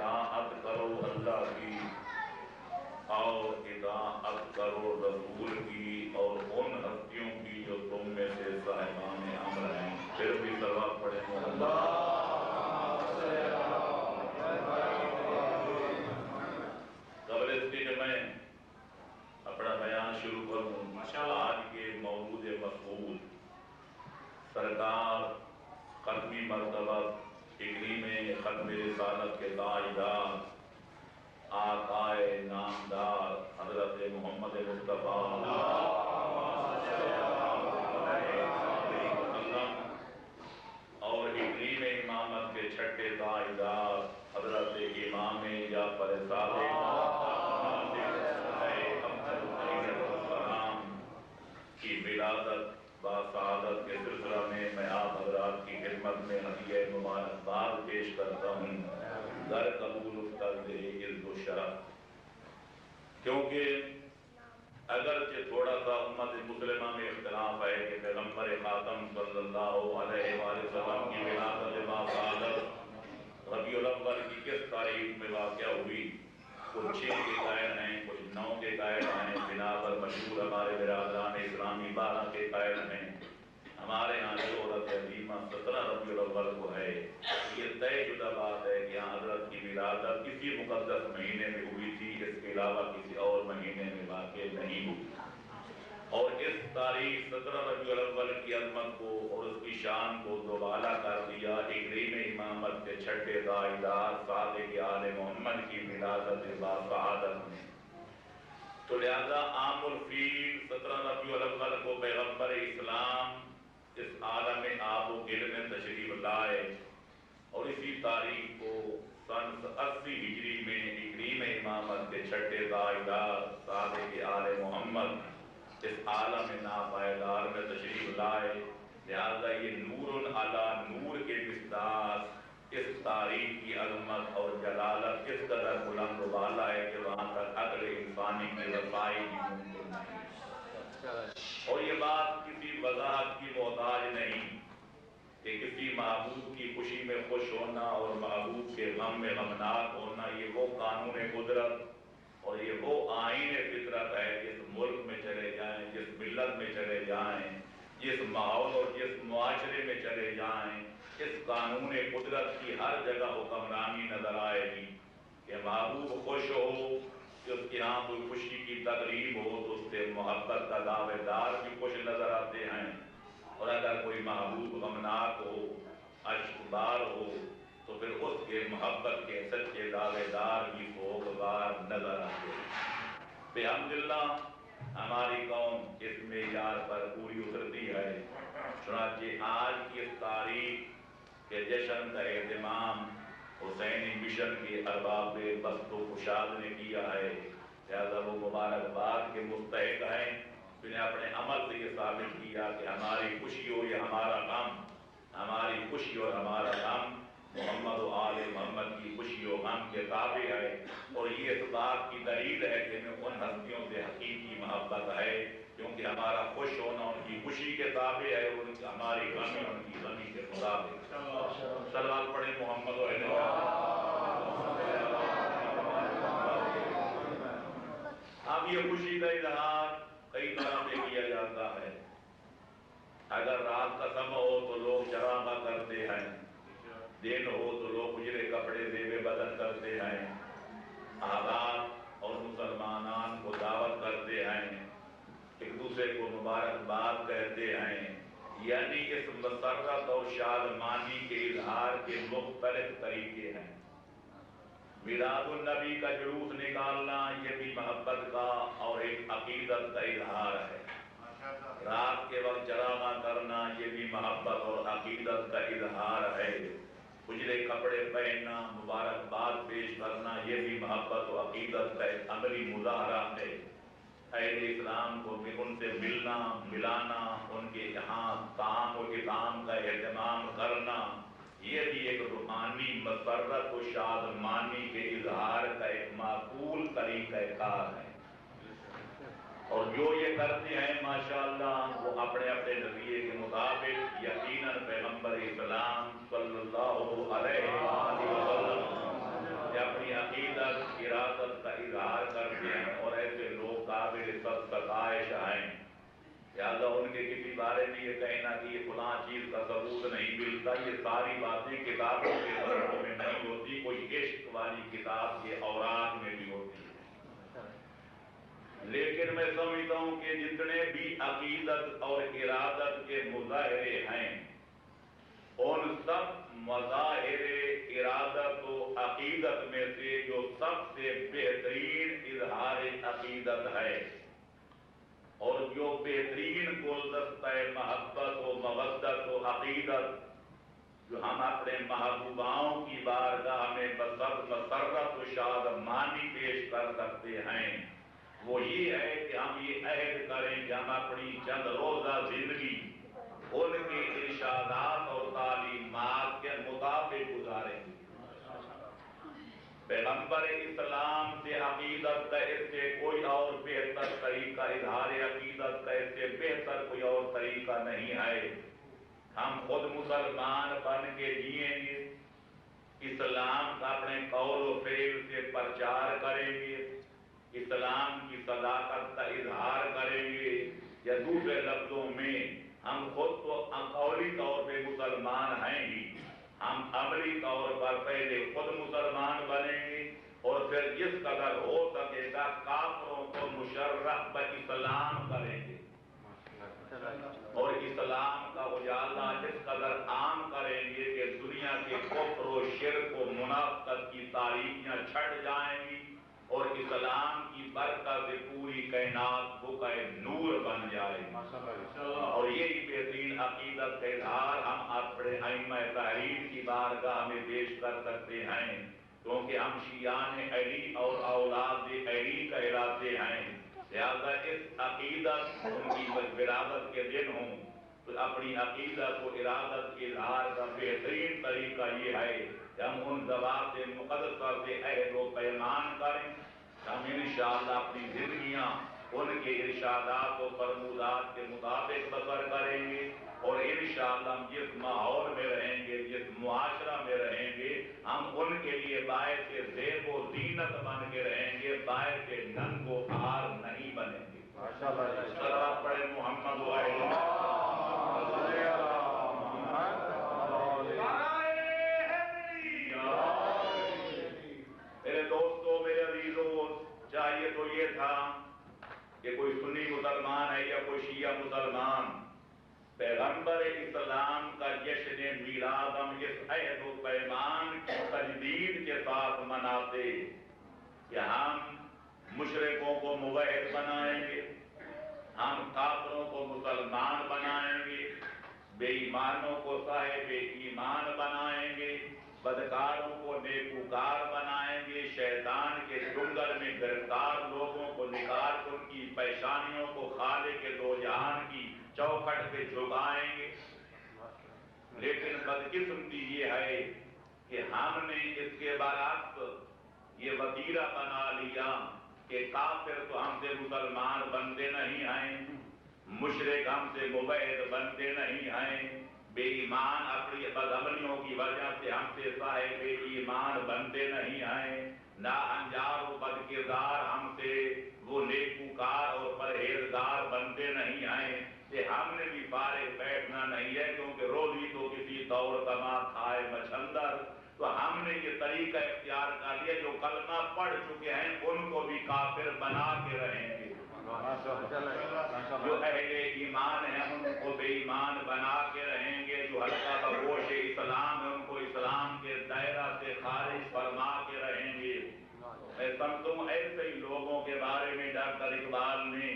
اطاعت کرو اللہ کی اور اطاعت کرو رسول کی اور ان ہستیوں کی جو تم میں سے صاحبان امر ہیں. پھر بھی صلوات پڑھیں قبل اس کے. میں اپنا بیان شروع کروں. آج کے موعود مفعول سرکار ختمی مرتبہ تکریم ختم رسالت کے تاجدار آقائے نامدار حضرت محمد مصطفیٰ اور تکریم امامت کے چھٹے تاجدار حضرت امام جعفر صادق کی ولادت با سعادت کے سلسلہ میں آپ حضرات کی خدمت میں ہدیہ مبارکباد پیش کرتا ہوں. در قبول افتاد عزت و شرف. کیونکہ اگرچہ تھوڑا سا امت مسلمہ میں اختلاف ہے کہ پیغمبر خاتم صلی اللہ علیہ وآلہ وسلم کی ولادت با سعادت ربیع الاول کی کس تاریخ میں واقع ہوئی. کچھ 6 کے قائل ہیں, کچھ 9 کے قائل ہیں. بنا پر مشہور ہمارے برادران اسلامی 12 کے قائل ہیں. ہمارے ہاں جو عورت عظیمہ 17 ربیع الاول کو ہے. یہ طے شدہ بات ہے کہ حضرت کی ولادت کسی مقدس مہینے میں ہوئی تھی, اس کے علاوہ کسی اور مہینے میں واقع نہیں ہوئی. اور اس تاریخ 17 ربیع الاول کی عظمت کو اور اس کی شان کو دوبالا کر دیا تکریم امامت کے چھٹے تاجدار صادق آل محمد کی ولادت با سعادت میں. تو لہذا عام الفیل 17 ربیع الاول کو پیغمبر اسلام اس عالم آب و گل میں تشریف لائے اور اسی تاریخ کو سن 80 ہجری میں تکریم امامت کے چھٹے تاجدار صادق آل محمد اس عالم ناپائیدار میں تشریف لائے. لہذا یہ نور علی نور کے مصداق اس تاریخ کی عظمت اور جلالت اس قدر بلند و بالا ہے کہ وہاں تک عقل انسانی کی رسائی بھی ممکن نہیں. اور یہ بات کسی وضاحت کی محتاج نہیں کہ کسی محبوب کی خوشی میں خوش ہونا اور محبوب کے غم میں غمناک ہونا یہ وہ قانون قدرت اور یہ وہ آئین فطرت ہے. جس ملک میں چلے جائیں, جس ملت میں چلے جائیں, جس ماحول اور جس معاشرے میں چلے جائیں, اس قانون قدرت کی ہر جگہ حکمرانی نظر آئے گی کہ محبوب خوش ہو, کہ اس کے ہاں کوئی خوشی کی تقریب ہو تو اس سے محبت کا دعوے دار بھی خوش نظر آتے ہیں, اور اگر کوئی محبوب غمناک ہو, اشکبار ہو تو پھر اس کے محبت کے سچے دعوے دار بھی سوگوار نظر آتے ہیں. بحمداللہ ہماری قوم اس معیار پر پوری اترتی ہے. چنانچہ آج کی اس تاریخ کے جشن کا اہتمام حسینی مشن کے ارباب بست و کشاد نے کیا ہے. لہذا وہ مبارکباد کے مستحق ہیں. انہیں اپنے عمل سے یہ ثابت کیا کہ ہماری خوشی ہو یا ہمارا غم, ہماری خوشی اور ہمارا غم محمد و آل محمد کی خوشی و غم کے تابع ہے. اور یہ اس بات کی دلیل ہے کہ ہمیں ان ہستیوں سے حقیقی محبت ہے کیونکہ ہمارا خوش ہونا ان کی خوشی کے تابع ہے اور ہماری غمی ان کی غمی کے مطابق. صلوات پڑھیں محمد و علیہ. اب یہ خوشی کا اظہار کئی طرح سے کیا جاتا ہے. اگر رات کا سمع ہو تو لوگ چراغاں کرتے ہیں, دن ہو تو لوگ اجرے کپڑے زیب بدن کرتے ہیں, آباد اور مسلمانان کو دعوت کرتے ہیں, ایک دوسرے کو مبارکباد کہتے ہیں. یعنی اس مسرت اور شادمانی کے اظہار کے مختلف طریقے ہیں. میلاد النبی کا جلوس نکالنا یہ بھی محبت کا اور ایک عقیدت کا اظہار ہے. رات کے وقت چراغاں کرنا یہ بھی محبت اور عقیدت کا اظہار ہے. اجلے کپڑے پہننا, مبارکباد پیش کرنا یہ بھی محبت و عقیدت کا ایک عملی مظاہرہ ہے. اہل اسلام کو بھی ان سے ملنا, ملانا, ان کے یہاں طعام و اطعام کا اہتمام کرنا یہ بھی ایک روحانی مسرت و شادمانی کے اظہار کا ایک معقول طریقہ کار ہے. اور جو یہ کرتے ہیں ماشاءاللہ وہ اپنے اپنے نظریے کے مطابق یقیناً پیغمبر اسلام صلی اللہ علیہ وسلم نے اپنی یہ کہنا کہ یہ فلاں چیز کا ثبوت نہیں ملتا، یہ ساری باتیں کتابوں کے ذروں میں نہیں ہوتی، کوئی عشق والی کتاب یہ اوراق میں بھی ہوتی ہے۔ لیکن میں سمجھتا ہوں کہ جتنے بھی عقیدت اور ارادت کے مظاہرے ہیں ان سب مظاہر ارادت و عقیدت میں سے جو سب سے بہترین اظہار عقیدت ہے اور جو بہترین گلدستہ محبت و مودت و عقیدت جو ہم اپنے محبوباؤں کی بارگاہ میں مسرت و شادمانی پیش کر سکتے ہیں، وہ یہ ہے کہ ہم یہ عہد کریں کہ ہم اپنی چند روزہ زندگی ان کے ارشادات اور تعلیمات کے مطابق گزاریں گے۔ پیغمبر اسلام سے عقیدت کا اس سے کوئی اور بہتر طریقہ، اظہار عقیدت کا اس سے بہتر کوئی اور طریقہ نہیں ہے۔ ہم خود مسلمان بن کے جئیں گے، اسلام کا اپنے قول و فعل سے پرچار کریں گے، اسلام کی صداقت کا اظہار کریں گے، یا دوسرے لفظوں میں ہم خود تو قولی طور پہ مسلمان ہیں ہی، ہم عملی طور پر پہلے خود مسلمان بنیں گے اور پھر جس قدر ہو سکے گا کافروں کو مشرف اسلام کریں گے اور اسلام کا اجالا اس قدر عام کریں گے کہ دنیا کے کفر و شرک و منافقت کی تاریکیاں چھٹ جائیں گی اور اسلام کی برکت سے پوری کائنات بقعہ نور بن جائے گی۔ اور یہی بہترین عقیدت کا اظہار ہم اپنے ائمہ تحریر کی بارگاہ میں پیش کر سکتے ہیں، کیونکہ ہم شیعان علی اور اولاد علی کہلاتے ہیں، لہذا اس عقیدت ان کی ولادت کے دن ہوں تو اپنی عقیدت و ارادت کے اظہار کا بہترین طریقہ یہ ہے کہ ہم ان ذوات مقدسہ سے عہد و پیمان کریں، ہم انشاءاللہ اپنی زندگیاں ان کے ارشادات و فرمودات کے مطابق بسر کریں گے اور انشاءاللہ ہم جس ماحول میں رہیں گے، جس معاشرہ میں رہیں گے، ہم ان کے لیے باعث زیب و زینت بن کے رہیں گے، باعث ننگ و عار نہیں بنیں گے۔ صلوات پڑھیں محمد و میرے دوستو، میرے عزیزو، چاہیے تو یہ تھا کہ کوئی سنی مسلمان ہے یا کوئی شیعہ مسلمان پیغمبر اسلام کا جشن میلاد ہم اس عہد و پیمان کی تجدید کے ساتھ مناتے کہ ہم مشرکوں کو موحد بنائیں گے، ہم کافروں کو مسلمان بنائیں گے، بے ایمانوں کو صاحب ایمان بنائیں گے، بدکاروں کو نیکوکار بنائیں گے، شیطان کے جنگل میں گرفتار لوگوں کو نکال کر ان کی پیشانیوں کو خالق دو جہان کی چوکھٹ پہ جھکائیں گے۔ لیکن بدقسمتی یہ ہے کہ ہم نے اس کے برعکس یہ وتیرہ بنا لیا کہ کافر تو ہم سے مسلمان بنتے نہیں ہیں، مشرک ہم سے موحد بنتے نہیں ہیں، بے ایمان اپنی بدعملیوں کی وجہ سے ہم سے صاحب ایمان بنتے نہیں ہیں، ناانجار و بدکردار ہم سے وہ نیکوکار اور پرہیزگار بنتے نہیں ہیں، کہ ہم نے بھی فارغ بیٹھنا نہیں ہے، کیونکہ روزی تو کسی طور کما کھائے مچھندر، تو ہم نے یہ طریقہ اختیار کر لیا جو کلمہ پڑھ چکے ہیں ان کو بھی کافر بنا کے رہیں گے، جو اہل ایمان ہیں ان کو بے ایمان بنا کے رہیں گے، جو حلقہ بگوش اسلام ہے ان کو اسلام کے دائرہ سے خارج فرما کے رہیں گے۔ میں سمجھتا ہوں ایسے ہی لوگوں کے بارے میں ڈاکٹر اقبال نے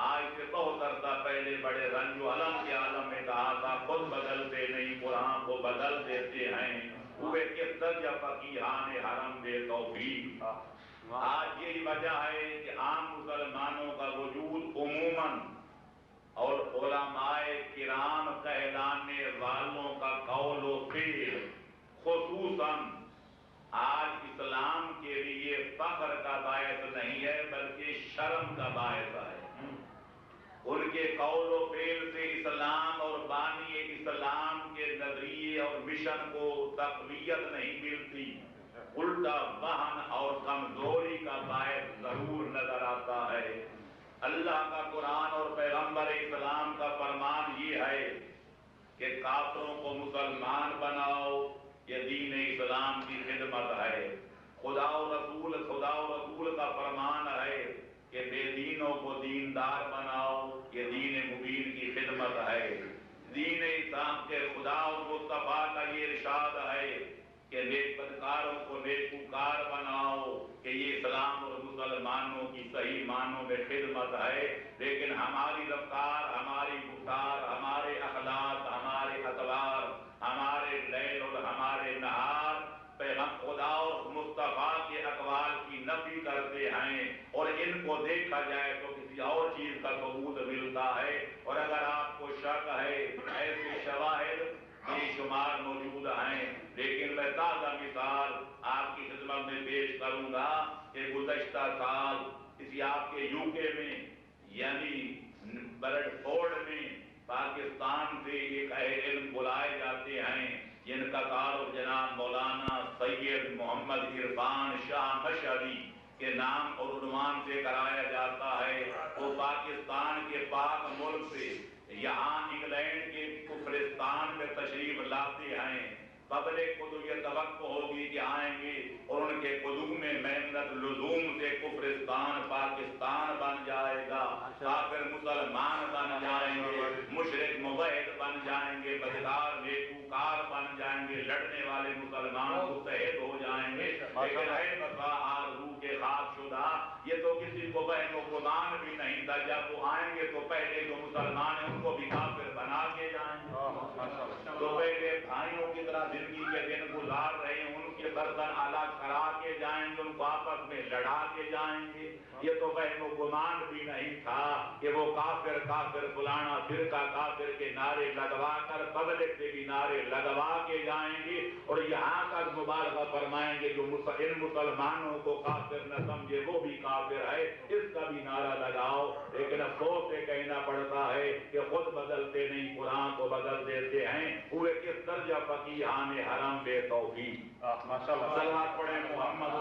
آج سے بہت عرصہ پہلے بڑے رنج و الم کے عالم میں کہا تھا، خود بدلتے نہیں قرآن کو بدل دیتے ہیں، ہوئے کس درجہ فقیہان حرم بے توفیق۔ آج یہی وجہ ہے کہ عام مسلمانوں کا وجود عموماً اور علماء کرام کہلانے والوں کا قول و فعل خصوصاً آج اسلام کے لیے فخر کا باعث نہیں ہے بلکہ شرم کا باعث ہے۔ ان کے قول و فعل سے اسلام اور بانی اسلام کے نظریے اور مشن کو تقویت نہیں ملتی، الٹا وہن اور کمزوری کا باعث ضرور نظر آتا ہے۔ اللہ کا قرآن اور پیغمبر اسلام کا فرمان یہ ہے کہ کافروں کو مسلمان بناؤ، یہ دین اسلام کی خدمت ہے۔ خدا و رسول کا فرمان ہے کہ بے دینوں کو دیندار بناؤ، یہ دین مبین کی خدمت ہے۔ دین اسلام کے خدا اور مصطفیٰ کا یہ ارشاد ہے کہ نیک بدکاروں کو نیکوکار بناؤ، کہ یہ اسلام اور مسلمانوں کی صحیح معنوں میں خدمت ہے۔ لیکن ہماری رفتار، ہماری گفتار، ہمارے اخلاق، ہمارے اطوار، ہمارے لیل اور ہمارے نہار پیغام خدا اور مصطفیٰ کے اقوال کی نفی کرتے ہیں، اور ان کو دیکھا جائے تو کسی اور چیز کا ثبوت ملتا ہے۔ اور اگر آپ کو شک ہے، ایسے شواہد بے شمار موجود ہیں، لیکن میں تازہ مثال آپ کی خدمت میں پیش کروں گا کہ گزشتہ سال کسی آپ کے UK میں یعنی برڈ فورڈ میں پاکستان سے ایک اہل علم بلائے جاتے ہیں، جن کا تعارف جناب مولانا سید محمد عرفان شاہ مشہدی کے نام اور عنوان سے کرایا جاتا ہے۔ وہ پاکستان کے پاک ملک سے یہاں انگلینڈ کے کفرستان میں تشریف لاتے ہیں۔ پبلک کو تو یہ توقع ہوگی کہ آئیں گے اور ان کے قدوم میں محنت لزوم سے کفرستان پاکستان بن جائے گا، کافر مسلمان بن جائیں گے، مشرک موحد بن جائیں گے، بدکار نیکوکار بن جائیں گے، لڑنے والے مسلمان متحد ہو جائیں گے۔ لیکن اے بقا آرزو کے خواب شدہ، یہ تو کسی کو وہم و گمان بھی نہیں تھا، جب وہ آئیں گے تو پہلے جو مسلمان ہیں ان کو بھی کافر بنا کے جائیں گے۔ تو پہلے بھائیوں کی طرح زندگی کے دن گزار رہے ہیں، ان کے گردن الگ کرا کے جائیں گے، ان کو آپس میں لڑا کے جائیں گے۔ یہ تو وہم و گمان بھی نہیں تھا کہ وہ کافر کافر فلانا فرقہ کافر کے نعرے لگوا کر پبلک سے بھی نعرے لگوا کے جائیں گے، اور یہاں تک مبالغہ فرمائیں گے جو ان مسلمانوں کو کافر نہ سمجھے وہ بھی کافر ہے، اس کا بھی نعرہ لگاؤ۔ لیکن افسوس سے کہنا پڑتا ہے کہ خود بدلتے نہیں، قرآن کو بدل دیتے ہیں۔ ہوئے کس درجہ فقیہان حرم بے توفیق۔ صلوات پڑھیں محمد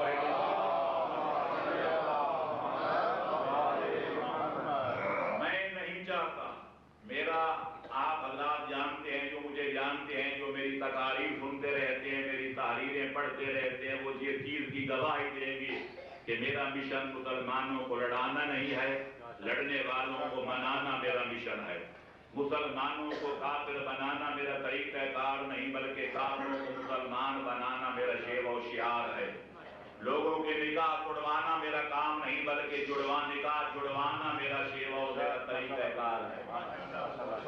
میں نہیں چاہتا، میرا آپ حضرات جانتے ہیں، جو مجھے جانتے ہیں، جو میری تقاریر سنتے رہتے ہیں، میری تحریریں پڑھتے رہتے ہیں، وہ یہ چیز کی گواہی دیں گے کہ میرا مشن مسلمانوں کو لڑانا نہیں ہے، لڑنے والوں کو منانا میرا مشن ہے۔ مسلمانوں کو کافر بنانا میرا طریقہ کار نہیں، بلکہ کافروں کو مسلمان بنانا میرا شیوہ و شعار ہے۔ لوگوں کے نکاح جڑوانا میرا کام نہیں، بلکہ نکاح جڑوانا میرا شیوہ و میرا طریقہ کار ہے۔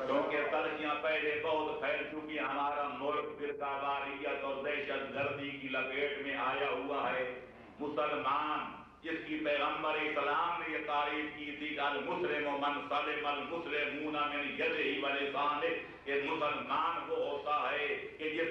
کیونکہ تلخیاں پہلے بہت پھیل چکی، ہمارا ملک فرقہ واریت اور دہشت گردی کی لپیٹ میں آیا ہوا ہے۔ مسلمان جس کی پیغمبر اسلام نے یہ تعریف کی تھی کہ المسلم من سلم المسلمون من یدہ و لسانہ، کہ مسلمان وہ ہوتا ہے کہ جس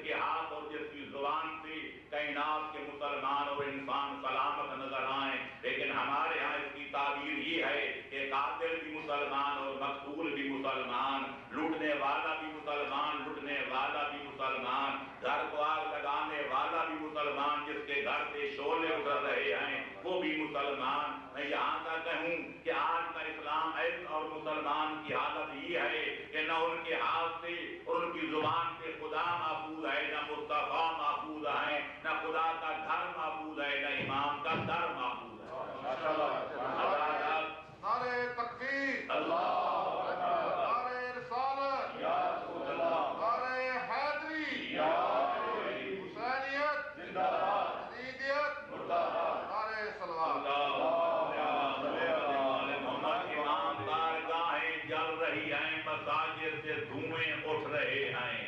کے ہاتھ اور جس کی زبان سے کائنات کے مسلمان اور انسان سلامت نظر آئیں۔ لیکن ہمارے ہاں اس کی تعبیر یہ ہے کہ قاتل بھی مسلمان اور مقتول بھی مسلمان، لوٹنے والا بھی مسلمان، لوٹنے والا بھی مسلمان، گھر کو آگ لگانے والا بھی مسلمان، جس کے گھر سے شعلے اٹھ رہے ہیں وہ بھی مسلمان۔ میں یہاں تک کہوں کہ آج کا اسلام اور مسلمان کی حالت یہ ہے کہ نہ ان کے ہاتھ سے اور ان کی زبان سے خدا محفوظ ہے، نہ مصطفیٰ محفوظ ہے، نہ خدا کا گھر محفوظ ہے، نہ امام کا در محفوظ ہے۔ نعرہ تکبیر، اللہ نعرہ رسالت، نعرہ حیدری، حسینیت، یزیدیت، نعرہ صلوات۔ امام بارگاہیں جل رہی ہیں، مساجد سے دھوئیں اٹھ رہے ہیں۔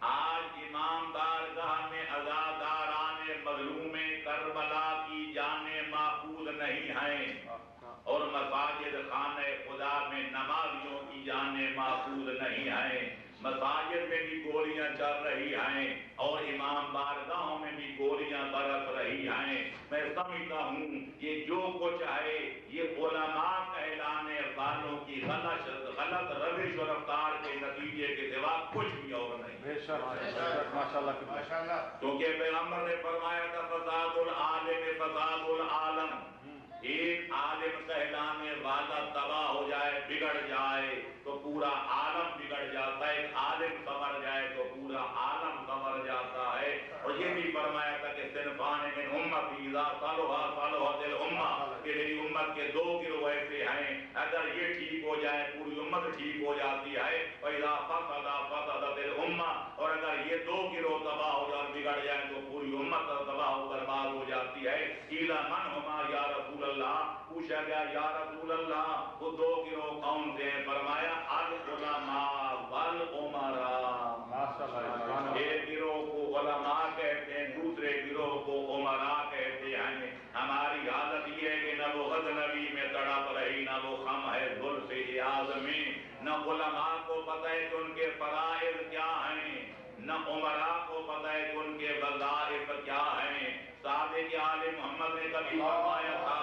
آج امام بارگاہ میں عزاداران مظلوم کربلا کی جانیں محفوظ نہیں ہیں، اور مساجد خانہ خدا میں نمازیوں کی جانیں محفوظ نہیں ہیں۔ مساجد میں بھی گولیاں چل رہی ہیں اور امام بارگاہوں میں بھی گولیاں برس رہی ہیں۔ میں سمجھتا ہوں یہ جو کچھ ہے یہ علماء کہلانے والوں کی غلط روش و رفتار کے نتیجے کے سوا کچھ بھی اور نہیں۔ کیونکہ پیغمبر نے فرمایا تھا فساد العالم فساد العالم، ایک عالم کہلانے والا تباہ ہو جائے، بگڑ جائے تو پورا عالم بگڑ جاتا ہے۔ ایک تھا کہ صنفان من امتی اذا صلحت الامہ، کہ میری امت کے دو گروہ ایسے ہیں اگر یہ ٹھیک ہو جائے پوری امت ٹھیک ہو جاتی ہے، فاذا فسدت الامہ، اور اگر یہ دو گروہ تباہ ہو جائے بگڑ جائیں تو پوری امت تباہ و برباد ہو جاتی ہے۔ قیل من ہما یا رسول اللہ، پوچھا گیا یا رسول اللہ وہ دو گروہ کون سے ہیں؟ فرمایا العلماء والعمراء، ایک گروہ کو علماء کہتے ہیں، دوسرے گروہ کو عمراء کہتے ہیں۔ ہماری حالت یہ ہے کہ نہ وہ غزنوی میں تڑپ رہی، نہ وہ خم ہے زلف ایاز میں، نہ علماء کو پتہ ہے کہ ان کے فرائض کیا ہیں، نہ عمراء کو پتہ ہے کہ ان کے وظائف کیا ہیں۔ صادق آل محمد نے کبھی فرمایا تھا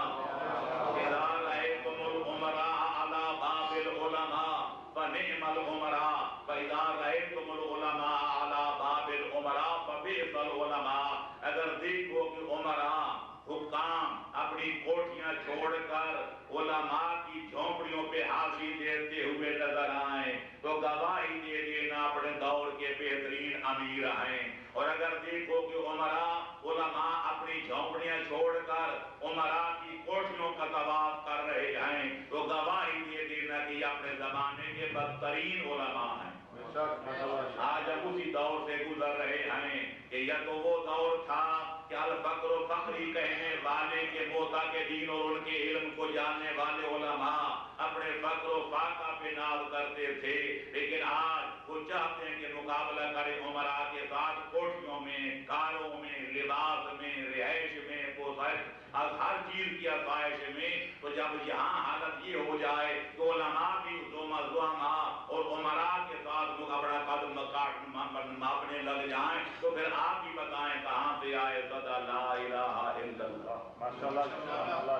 اذا رأيتم العمراء على باب العلماء فنعم العمراء فاذا رأيتم العلماء على باب العمراء فبئس العلماء، اگر دیکھو کہ عمراء حکام اپنی کوٹھیاں چھوڑ کر علماء کی جھونپڑیوں پہ حاضری دیتے ہوئے نظر آئیں تو گواہی دے دینا اپنے دور کے بہترین امیر ہیں، اور اگر دیکھو کہ علماء اپنی جھونپڑیاں چھوڑ کر عمراء کی کوٹھیوں کا طواف کر رہے ہیں تو گواہی دے دینا کہ یہ اپنے زمانے کے بدترین علماء ہیں۔ آج ہم اسی دور سے گزر رہے ہیں کہ یا تو وہ دور تھا کہ الفقر و فخری کہنے والے کے موتا کے دین اور ان کے علم کو جاننے والے علماء اپنے فقر و فاقہ پہ ناز کرتے تھے، لیکن آج وہ چاہتے ہیں کہ مقابلہ کرے عمراء کے ساتھ کوٹھیوں میں، کاروں میں، لباس میں، رہائش میں، پوشاک ہر چیز کی آسائش میں۔ تو جب یہاں حالت یہ ہو جائے تو علماء بھی زعماء اور عمراء کے ساتھ اپنا قدم ماپنے لگ جائیں تو پھر آپ ہی بتائیں کہاں سے آئے صدا لا الہ الا اللہ۔ ماشاءاللہ۔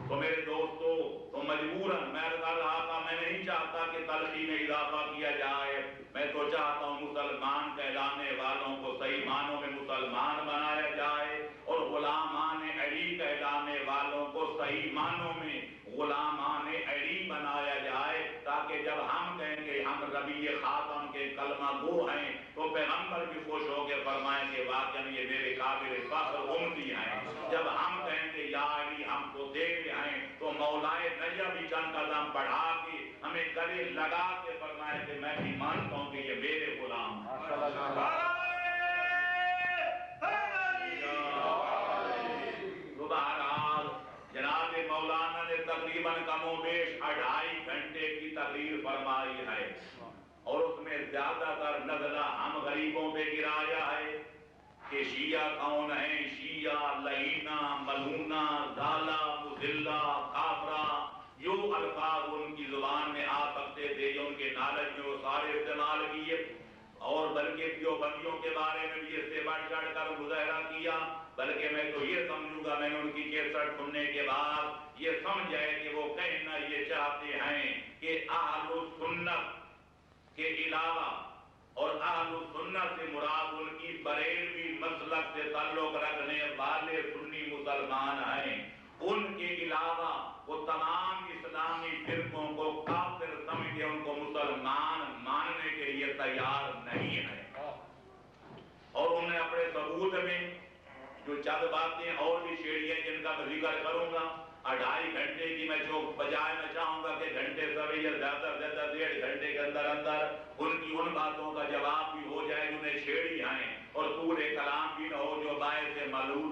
تو میرے دوستو، تو مجبوراً میں کر رہا تھا میں نہیں چاہتا کہ تلخی میں اضافہ کیا جائے، میں تو چاہتا ہوں مسلمان کہلانے والوں کو صحیح معنوں میں مسلمان بنایا جائے اور غلامان علی کہلانے والوں کو صحیح معنوں میں غلامان علی بنایا جائے، تاکہ جب ہم کہیں گے ہم ربیع خاتم کے کلمہ گو ہیں تو پیغمبر بھی خوش ہو کے فرمائیں کہ واقعی یہ میرے قابل فخر امتی ہیں۔ جب ہم کہیں گے یا علی ہم کو دیکھ رہے ہیں تو مولائے نجا بھی چند قدم بڑھا کے ہمیں گلے لگا کے فرمائے کہ میں بھی مانتا ہوں کہ یہ میرے غلام ہیں۔ بہرحال جناب مولانا نے تقریباً کم و بیش 2.5 گھنٹے کی تقریر فرمائی ہے اور اس میں زیادہ تر نزلہ ہم غریبوں پہ گرایا ہے کہ شیعہ کون ہیں، شیعہ لعینہ ملعونہ ضالہ مذلہ کافرہ، جو الفاظ ان کی زبان میں آ سکتے تھے جو ان کے نالج میں وہ سارے استعمال کیے، اور بلکہ دیوبندیوں کے بارے میں بھی اس سے بڑھ چڑھ کر مظاہرہ کیا، بلکہ میں تو یہ سمجھوں گا میں نے ان کی کیسٹ سننے کے بعد یہ سمجھ آئے کہ وہ کہنا یہ چاہتے ہیں کہ اہل سنت کے علاوہ، اور اہل سنت سے مراد ان کی بریلوی مسلک سے تعلق رکھنے والے سنی مسلمان ہیں، ان کے علاوہ وہ تمام اسلامی فرقوں کو کافر سمجھے ان کو مسلمان ماننے کے لیے تیار نہیں ہے، اور انہوں نے اپنے ثبوت میں جو چند باتیں اور بھی چھیڑی ہیں جن کا میں ذکر کروں گا 2.5 گھنٹے کی، میں جو بجائے میں چاہوں گا کہ گھنٹے سوے یا زیادہ سے زیادہ 1.5 گھنٹے کے اندر اندر ان کی ان باتوں کا جواب بھی ہو جائے جنہیں چھیڑی ہیں، اور پورے کلام بھی نہ ہو جو باعث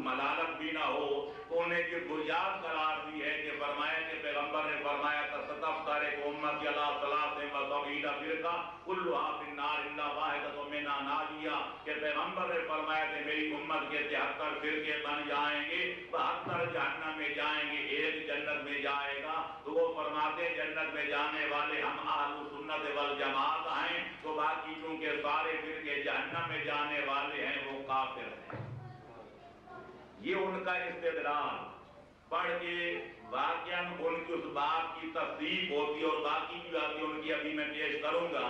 ملالت بھی نہ ہو، تو انہیں جو بنیاد قرار دی ہے کہ فرمایا کہ پیغمبر نے فرمایا تھا ستفترق امتی علی 73 فرقہ کلھا فی النار الا واحدۃ منھا ناجیہ، کہ پیغمبر نے فرمایا کہ میری امت کے 73 فرقے بن جائیں گے، 72 جہنم میں جائیں گے، ایک جنت میں جائے گا، تو وہ فرماتے جنت میں جانے والے ہم اہل سنت والجماعت ہیں، تو باقی چونکہ سارے فرقے جہنم میں جانے والے ہیں وہ کافر ہیں۔ یہ ان کا استدلال پڑھ کے واقعاً ان کی اس بات کی تصدیق ہوتی اور باقی بھی باتیں ان کی ابھی میں پیش کروں گا۔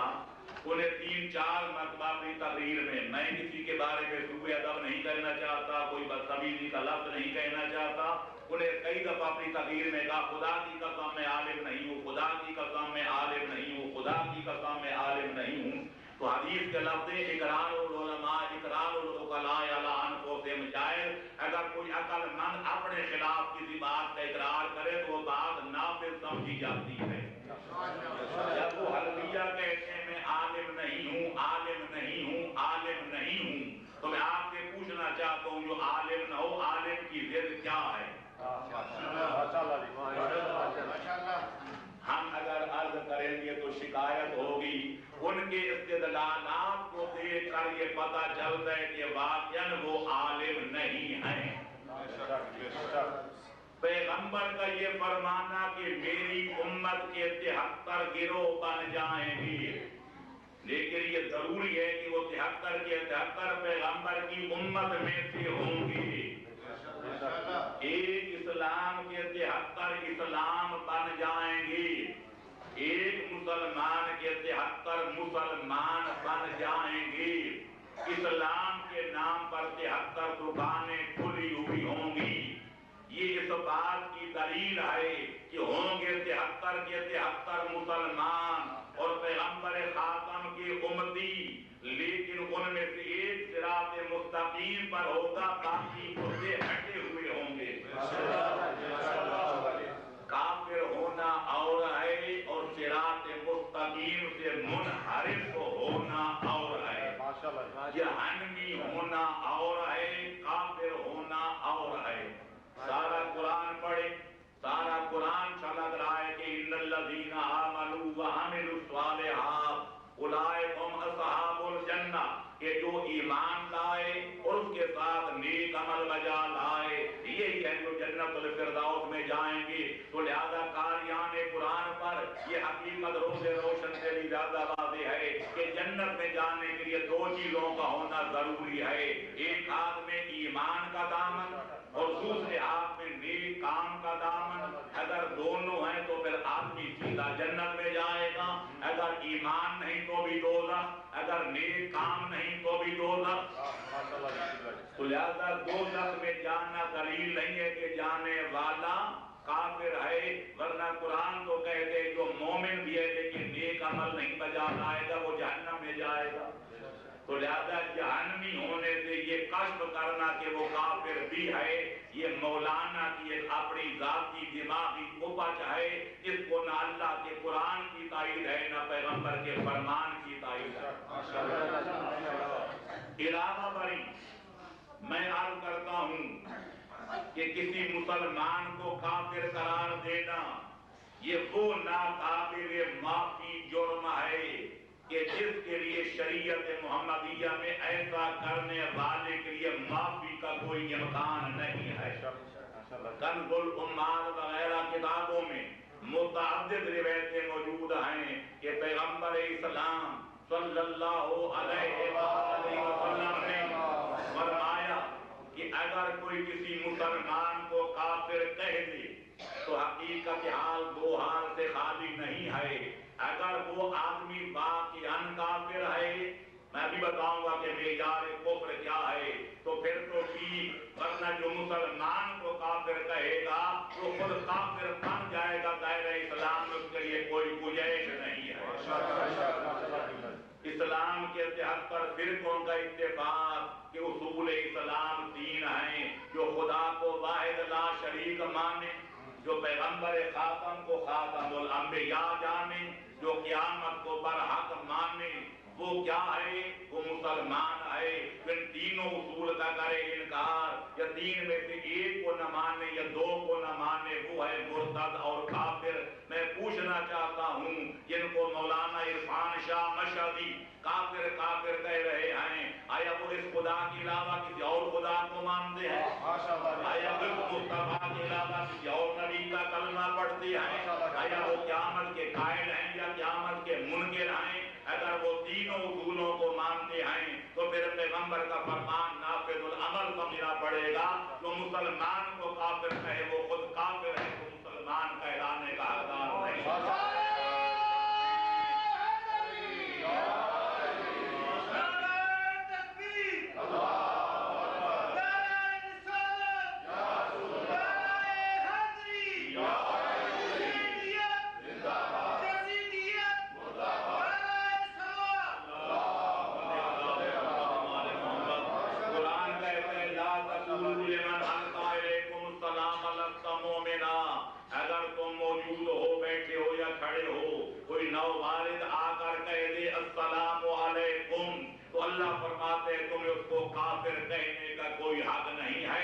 انہیں 3-4 مرتبہ اپنی تقریر میں کسی کے بارے میں سوء ادب نہیں کرنا چاہتا، کوئی بدتمیزی کا لفظ نہیں کہنا چاہتا، انہیں کئی دفعہ اپنی تقریر میں کہا خدا کی قسم میں عالم نہیں ہوں، خدا کی قسم میں عالم نہیں ہوں، خدا کی قسم میں عالم نہیں ہوں، تو حدیث کے لفظ اقرار العلماء اقرار العقلاء علی انفسہم جائز. اگر کوئی عقل مند اپنے خلاف کسی بات کا اقرار کرے تو وہ بات نافذ سمجھی جاتی ہے. جب وہ حلویہ کہتے ہیں میں عالم نہیں ہوں عالم نہیں ہوں عالم نہیں ہوں، تو میں آپ سے پوچھنا چاہتا ہوں جو عالم نہ ہو عالم کی ضد کیا ہے؟ ہم اگر عرض کریں گے تو شکایت ہوگی. ان کے استدلالات کو دیکھ کر یہ پتہ چلتا ہے کہ واقعاً وہ عالم نہیں ہیں. پیغمبر کا یہ فرمانا کہ میری امت کے 73 گروہ بن جائیں گے، لیکن یہ ضروری ہے کہ وہ 73 کے 73 پیغمبر کی امت میں سے ہوں گے. ایک اسلام کے 73 اسلام بن جائیں گے، ایک مسلمان کے 73 مسلمان بن جائیں گے. اسلام کے نام پر 73 دکانیں کھلی ہوئی ہوں گی. یہ اس بات کی دلیل ہے کہ ہوں گے 73 کے 73 مسلمان اور پیغمبر خاتم کی امتی، لیکن ان میں سے ایک صراط مستقیم پر ہوگا، باقی اس سے ہٹے ہوئے ہوں گے. کافر ہونا اور ہے اور صراط مستقیم سے منحرف ہونا اور ہے. جہنمی ہونا اور ہے، کافر ہونا اور ہے. سارا قرآن پڑھے، سارا قرآن سا لگ رہا ہے کہ ان الذین آمنوا وعملوا الصالحات اولئک هم اصحاب الجنہ، کہ جو ایمان لائے اور اس کے ساتھ نیک عمل بجا لائے یہی ہے جو جنت الفردوس میں جائیں گے. تو لہذا قاریان قرآن پر یہ حقیقت روز روشن سے بھی زیادہ واضح ہے کہ جنت میں جانے کے لیے 2 چیزوں کا ہونا ضروری ہے. ایک ہاتھ میں ایمان کا دامن اور دوسرے ہاتھ میں نیک کام کا دامن. اگر دونوں ہیں تو پھر آدمی سیدھا جنت میں جائے گا. اگر ایمان نہیں تو بھی دوزخ، اگر نیک کام نہیں تو بھی دوزخ. تو لہذا دوزخ میں جانا دلیل نہیں ہے کہ جانے والا کافر ہے، ورنہ قرآن تو کہتے جو مومن بھی ہے لیکن نیک عمل نہیں بجا لائے گا وہ جہنم میں جائے گا. تو لہذا جہنمی ہونے سے یہ کشف کرنا کہ وہ کافر بھی ہے، یہ مولانا کی ایک اپنی ذاتی دماغی اپج ہے، جس کو نہ اللہ کے قرآن کی تائید ہے نہ پیغمبر کے فرمان کی تائید ہے. علاوہ بری میں عرض کرتا ہوں کہ کسی مسلمان کو کافر قرار دینا یہ وہ ناقابل معافی جرم ہے کہ جس کے لیے شریعت محمدیہ میں ایسا کرنے والے کے لیے معافی کا کوئی امکان نہیں ہے. کنز الامال وغیرہ کتابوں میں متعدد روایتیں موجود ہیں کہ پیغمبر اسلام صلی اللہ علیہ وآلہ وسلم نے فرمایا کہ اگر کوئی کسی مسلمان کو کافر کہہ دے تو حقیقت حال 2 حال سے خالی نہیں ہے. اگر وہ آدمی واقعاً کافر ہے، میں بھی بتاؤں گا کہ معیار کفر کیا ہے، تو پھر تو ٹھیک، ورنہ جو مسلمان کو کافر کہے گا تو خود کافر بن جائے گا. دائرہ اسلام میں اس کے لیے کوئی گنجائش نہیں ہے. اسلام کے 73 فرقوں کا اتفاق کہ اصول اسلام 3 ہیں، جو خدا کو واحد لا شریک مانے، جو پیغمبر خاتم کو خاتم الانبیاء جانے، جو قیامت کو برحق مانے. وہ کیا ہے؟ وہ مسلمان ہے. ان تینوں اصول کا کرے انکار یا 3 میں سے ایک کو نہ مانے یا 2 کو نہ مانے، وہ ہے مرتد اور کافر. میں پوچھنا چاہتا ہوں جن کو مولانا عرفان شاہ مشہدی کافر کافر کہہ رہے ہیں، آیا وہ اس خدا کے علاوہ کسی اور خدا کو مانتے ہیں؟ آیا وہ مصطفیٰ کے علاوہ کسی اور نبی کا کلمہ پڑھتے ہیں؟ آیا وہ قیامت کے قائل ہیں یا قیامت کے منکر ہیں؟ اگر وہ تینوں اصولوں کو مانتے ہیں تو پھر پیغمبر کا فرمان نافذ العمل سمجھنا پڑے گا. جو مسلمان کو کافر کہے وہ خود کافر ہے، تو مسلمان کہلانے کا حقدار نہیں.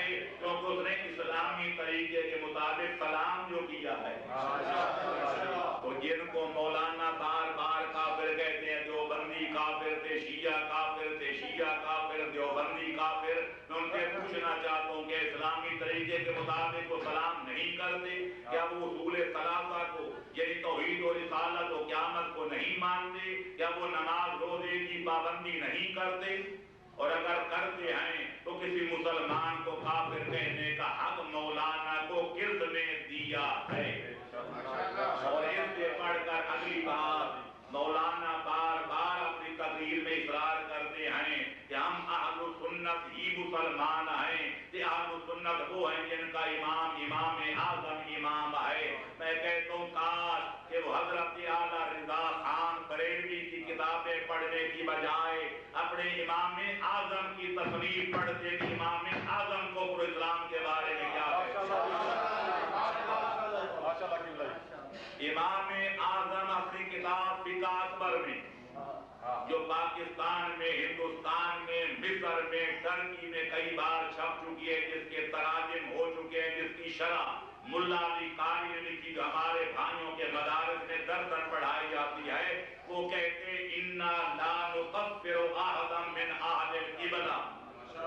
ہے کیونکہ اس نے اسلامی طریقے کے مطابق سلام جو کیا ہے۔ تو جن کو مولانا بار بار کافر کہتے ہیں، دیوبندی کافر تھے، شیعہ کافر تھے، شیعہ کافر، دیوبندی کافر، میں ان سے پوچھنا چاہتا ہوں کہ اسلامی طریقے کے مطابق وہ سلام نہیں کرتے؟ کیا وہ اصول ثلاثہ کو یعنی توحید و رسالت و قیامت کو نہیں مانتے؟ کیا وہ نماز روزے کی پابندی نہیں کرتے؟ اور اگر کرتے ہیں تو کسی مسلمان کو کافر کہنے کا حق مولانا کو کس نے دیا ہے؟ اور اس سے پڑھ کر اگلی بات مولانا بار بار اپنی تقریر میں اصرار کرتے ہیں کہ ہم اہل سنت ہی مسلمان ہیں، کہ اہل سنت وہ ہیں جن کا امام اعظم امام ہے۔ میں کہتا ہوں کاش کہ وہ حضرت اعلیٰ رضا خان بریلوی کی کتابیں پڑھنے کی بجائے اپنے امام اعظم کی تصنیف پڑھتے کہ امام اعظم کو اسلام کے بارے میں کیا امام اعظم اپنی کتاب فقہ اکبر میں جو پاکستان میں، ہندوستان میں، مصر میں، ترکی میں کئی بار چھپ چکی ہے، جس کے تراجم ہو چکے ہیں، جس کی شرح ملا علی قاری نے لکھی جو ہمارے بھائیوں کے مدارس میں درسن پڑھائی جاتی ہے، وہ کہتے ہیں اِنَّا لَا نُكَفِّرُ أَحَدًا مِنْ أَهْلِ الْقِبْلَةِ،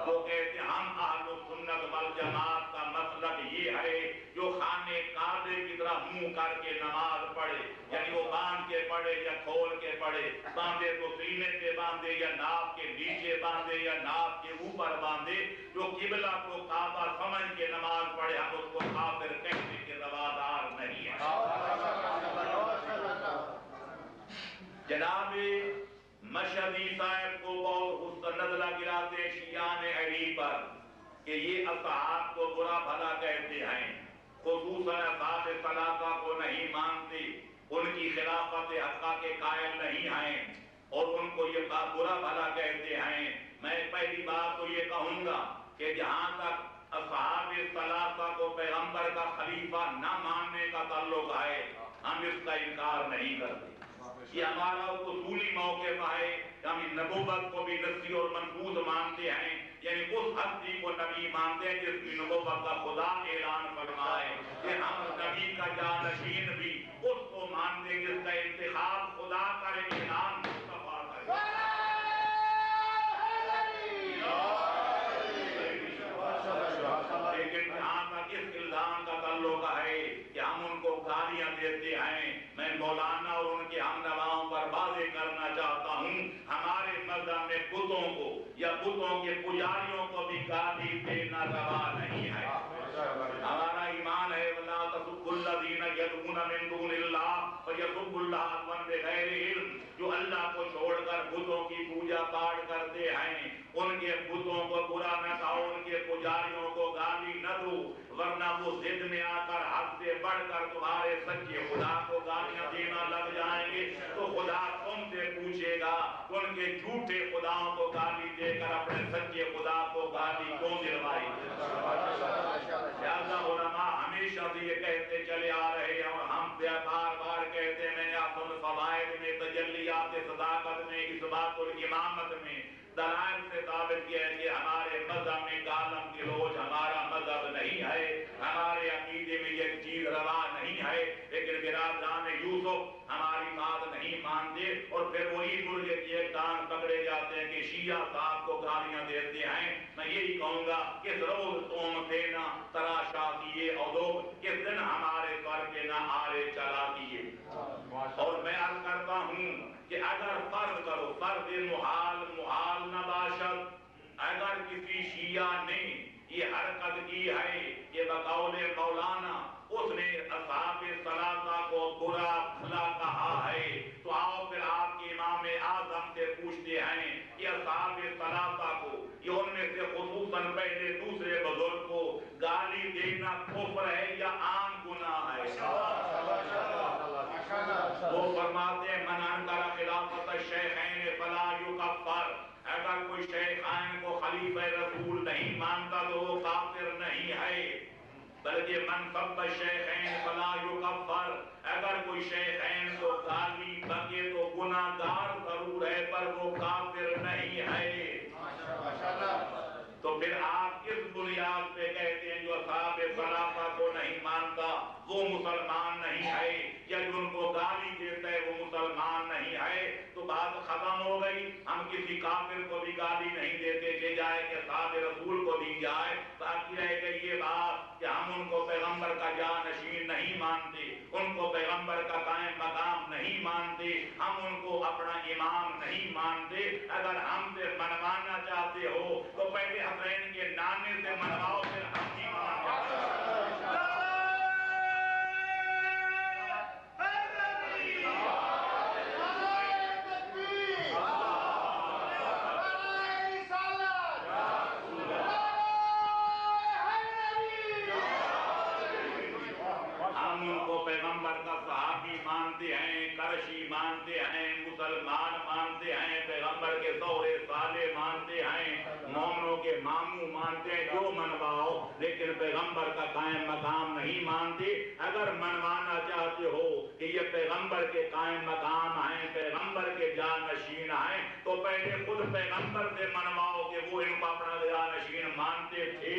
وہ کہتے ہیں ہم اہل سنت والجماعت کا مسلک یہ ہے جو خانے کعبے کی طرح منہ کر کے نماز پڑھے، یعنی وہ باندھ کے پڑھے یا کھول کے پڑھے، باندھے تو سینے پہ باندھے یا ناف کے نیچے باندھے یا ناف کے اوپر باندھے، جو قبلہ کو کعبہ سمجھ کے نماز پڑھے، ہم اس کو کافر کہنے کے روادار نہیں ہیں۔ جناب مشہدی صاحب کو بہت حسن نزلہ گراتے شیعان علی پر کہ یہ اصحاب کو برا بھلا کہتے ہیں، خصوصاً اصحاب ثلاثہ کو نہیں مانتے، ان کی خلافت حقہ کے قائل نہیں ہیں اور ان کو یہ برا بھلا کہتے ہیں۔ میں پہلی بات تو یہ کہوں گا کہ جہاں تک اصحاب ثلاثہ کو پیغمبر کا خلیفہ نہ ماننے کا تعلق ہے، ہم اس کا انکار نہیں کرتے۔ یہ ہمارا اصولی موقف ہے کہ ہم نبوت کو بھی نصی اور منقوص مانتے ہیں، یعنی اس ہستی کو نبی مانتے ہیں جس کی نبوت کا خدا اعلان فرمائے، کہ ہم نبی کا جانشین بھی اس کو مانتے ہیں جس کا انتخاب خدا کرے، اعلان مصطفیٰ کرے۔ لیکن جہاں تک اس الزام کا تعلق ہے کہ ہم ان کو گالیاں دیتے ہیں، میں مولانا اور ان کے ہم نواؤں پر واضح کرنا چاہتا ہوں، ہمارے مذہب میں بتوں کو یا بتوں کے پجاریوں کو بھی گالی دینا روا نہیں ہے۔ ہمارا ایمان ہے وَلَا تَسُبُّوا الَّذِينَ يَدْعُونَ مِن دُونِ اللَّهِ فَيَسُبُّوا اللَّهَ عَدْوًا بِغَيْرِ عِلْمٍ، جو اللہ کو چھوڑ کر بتوں کی پوجا پاٹ کرتے ہیں، ان کے بتوں کو برا نہ کہو، ان کے پجاریوں کو گالی نہ دو، ورنہ وہ ضد میں آ کر حد سے بڑھ کر تمہارے سچے خدا کو گالیاں دینا لگ جائیں گے تو خدا تم سے پوچھے گا ان کے جھوٹے خداؤں کو گالی دے کر اپنے سچے خدا کو گالی کیوں دلوائی؟ لہذا علماء ہمیشہ سے یہ کہتے چلے آ رہے ہیں اور ہم بار بار کہتے ہیں، میں نے اپنے فوائد میں، تجلیات صداقت میں، اثبات الامامت میں دلائل سے ثابت کیا ہے کہ ہمارے مذہب میں گالم گلوچ ہمارا مذہب نہیں ہے، ہمارے عقیدے میں یہ چیز روا نہیں ہے، لیکن برادران یوسف ہماری بات نہیں مانتے اور پھر وہی مرغے کی ایک ٹانگ پکڑے جاتے ہیں کہ شیعہ صاحب کو گالیاں دیتے ہیں۔ میں یہی کہوں گا کہ روز تم دینا تراشا کیے اور لوگ کس دن ہمارے سر پہ نہ آرے چلا کیے۔ اور میں عرض کرتا ہوں کہ اگر فرض کرو فرض محال نہ باشد، اگر کسی شیعہ نے یہ حرکت کی ہے کہ بقول مولانا اس نے اصحاب ثلاثہ کو برا بھلا کہا ہے، تو آؤ پھر آپ کے امام اعظم سے پوچھتے ہیں کہ اصحاب ثلاثہ کو یہ ان میں سے خصوصاً پہلے دوسرے بزرگ کو گالی دینا کفر ہے یا عام گناہ ہے؟ وہ فرماتے ہیں من انکر خلافت الشیخین فلا یکفر، اگر کوئی شیخین کو خلیفہ رسول نہیں مانتا تو وہ کافر نہیں ہے، بلکہ من سب الشیخین فلا یکفر، اگر کوئی شیخین کو گالی بکے تو گناہگار ضرور ہے پر وہ کافر نہیں ہے۔ تو پھر آپ کس بنیاد پہ کہتے ہیں جو اصحاب سلافہ کو نہیں مانتا وہ مسلمان نہیں ہے، یا جو ان کو گالی دیتا ہے وہ مسلمان نہیں ہے؟ تو بات ختم ہو گئی. ہم کسی کافر کو بھی گالی نہیں دیتے کہ جائے کہ اصحاب رسول کو دی جائے. باقی رہ گئی یہ بات کہ ہم ان کو پیغمبر کا جانشین نہیں مانتے، ان کو پیغمبر کا قائم مقام نہیں مانتے، ہم ان کو اپنا امام نہیں مانتے. اگر ہم سے منوانا چاہتے ہو تو پہلے حسین کے نانے سے منواؤ، پھر ہم ہی مانتے. ہم ان کو پیغمبر کا صحابی مانتے ہیں، کرشی مانتے ہیں، مسلمان مانتے ہیں، پیغمبر کے دور صالح مانتے ہیں، مومنوں کے ماموں مانتے ہیں، جو منواؤ، لیکن پیغمبر کا قائم مقام نہیں مانتے. اگر منوانا چاہتے ہو کہ یہ پیغمبر کے قائم مقام ہیں، پیغمبر کے جانشین ہیں، تو پہلے خود پیغمبر سے منواؤ کہ وہ ان کو اپنا جانشین مانتے تھے.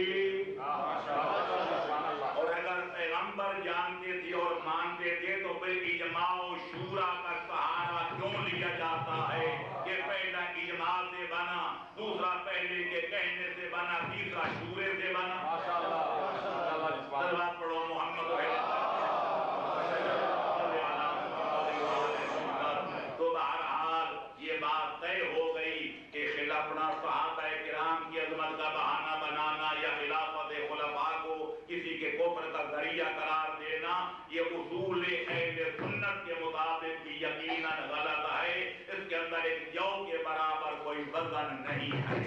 اور اگر پیغمبر جانتے تھے اور مانتے تھے تو پھر اجماع و شورا کا سہارا کیوں لیا جاتا ہے کہ پہلا اجماع سے بنا، دوسرا پہلے کے کہنے سے بنا، تیسرا شورے سے بنا. سلوات پڑھو محمد. تو بہرحال یہ بات طے ہو گئی کہ اپنا صحابہ کرام کی عظمت کا بہانہ بنانا یا خلافت خلفاء کو کسی کے کفر کا ذریعہ قرار دینا، یہ اصول اہل سنت کے مطابق بھی یقیناً غلط ہے. اس کے اندر ایک جو کے برابر کوئی وزن نہیں ہے.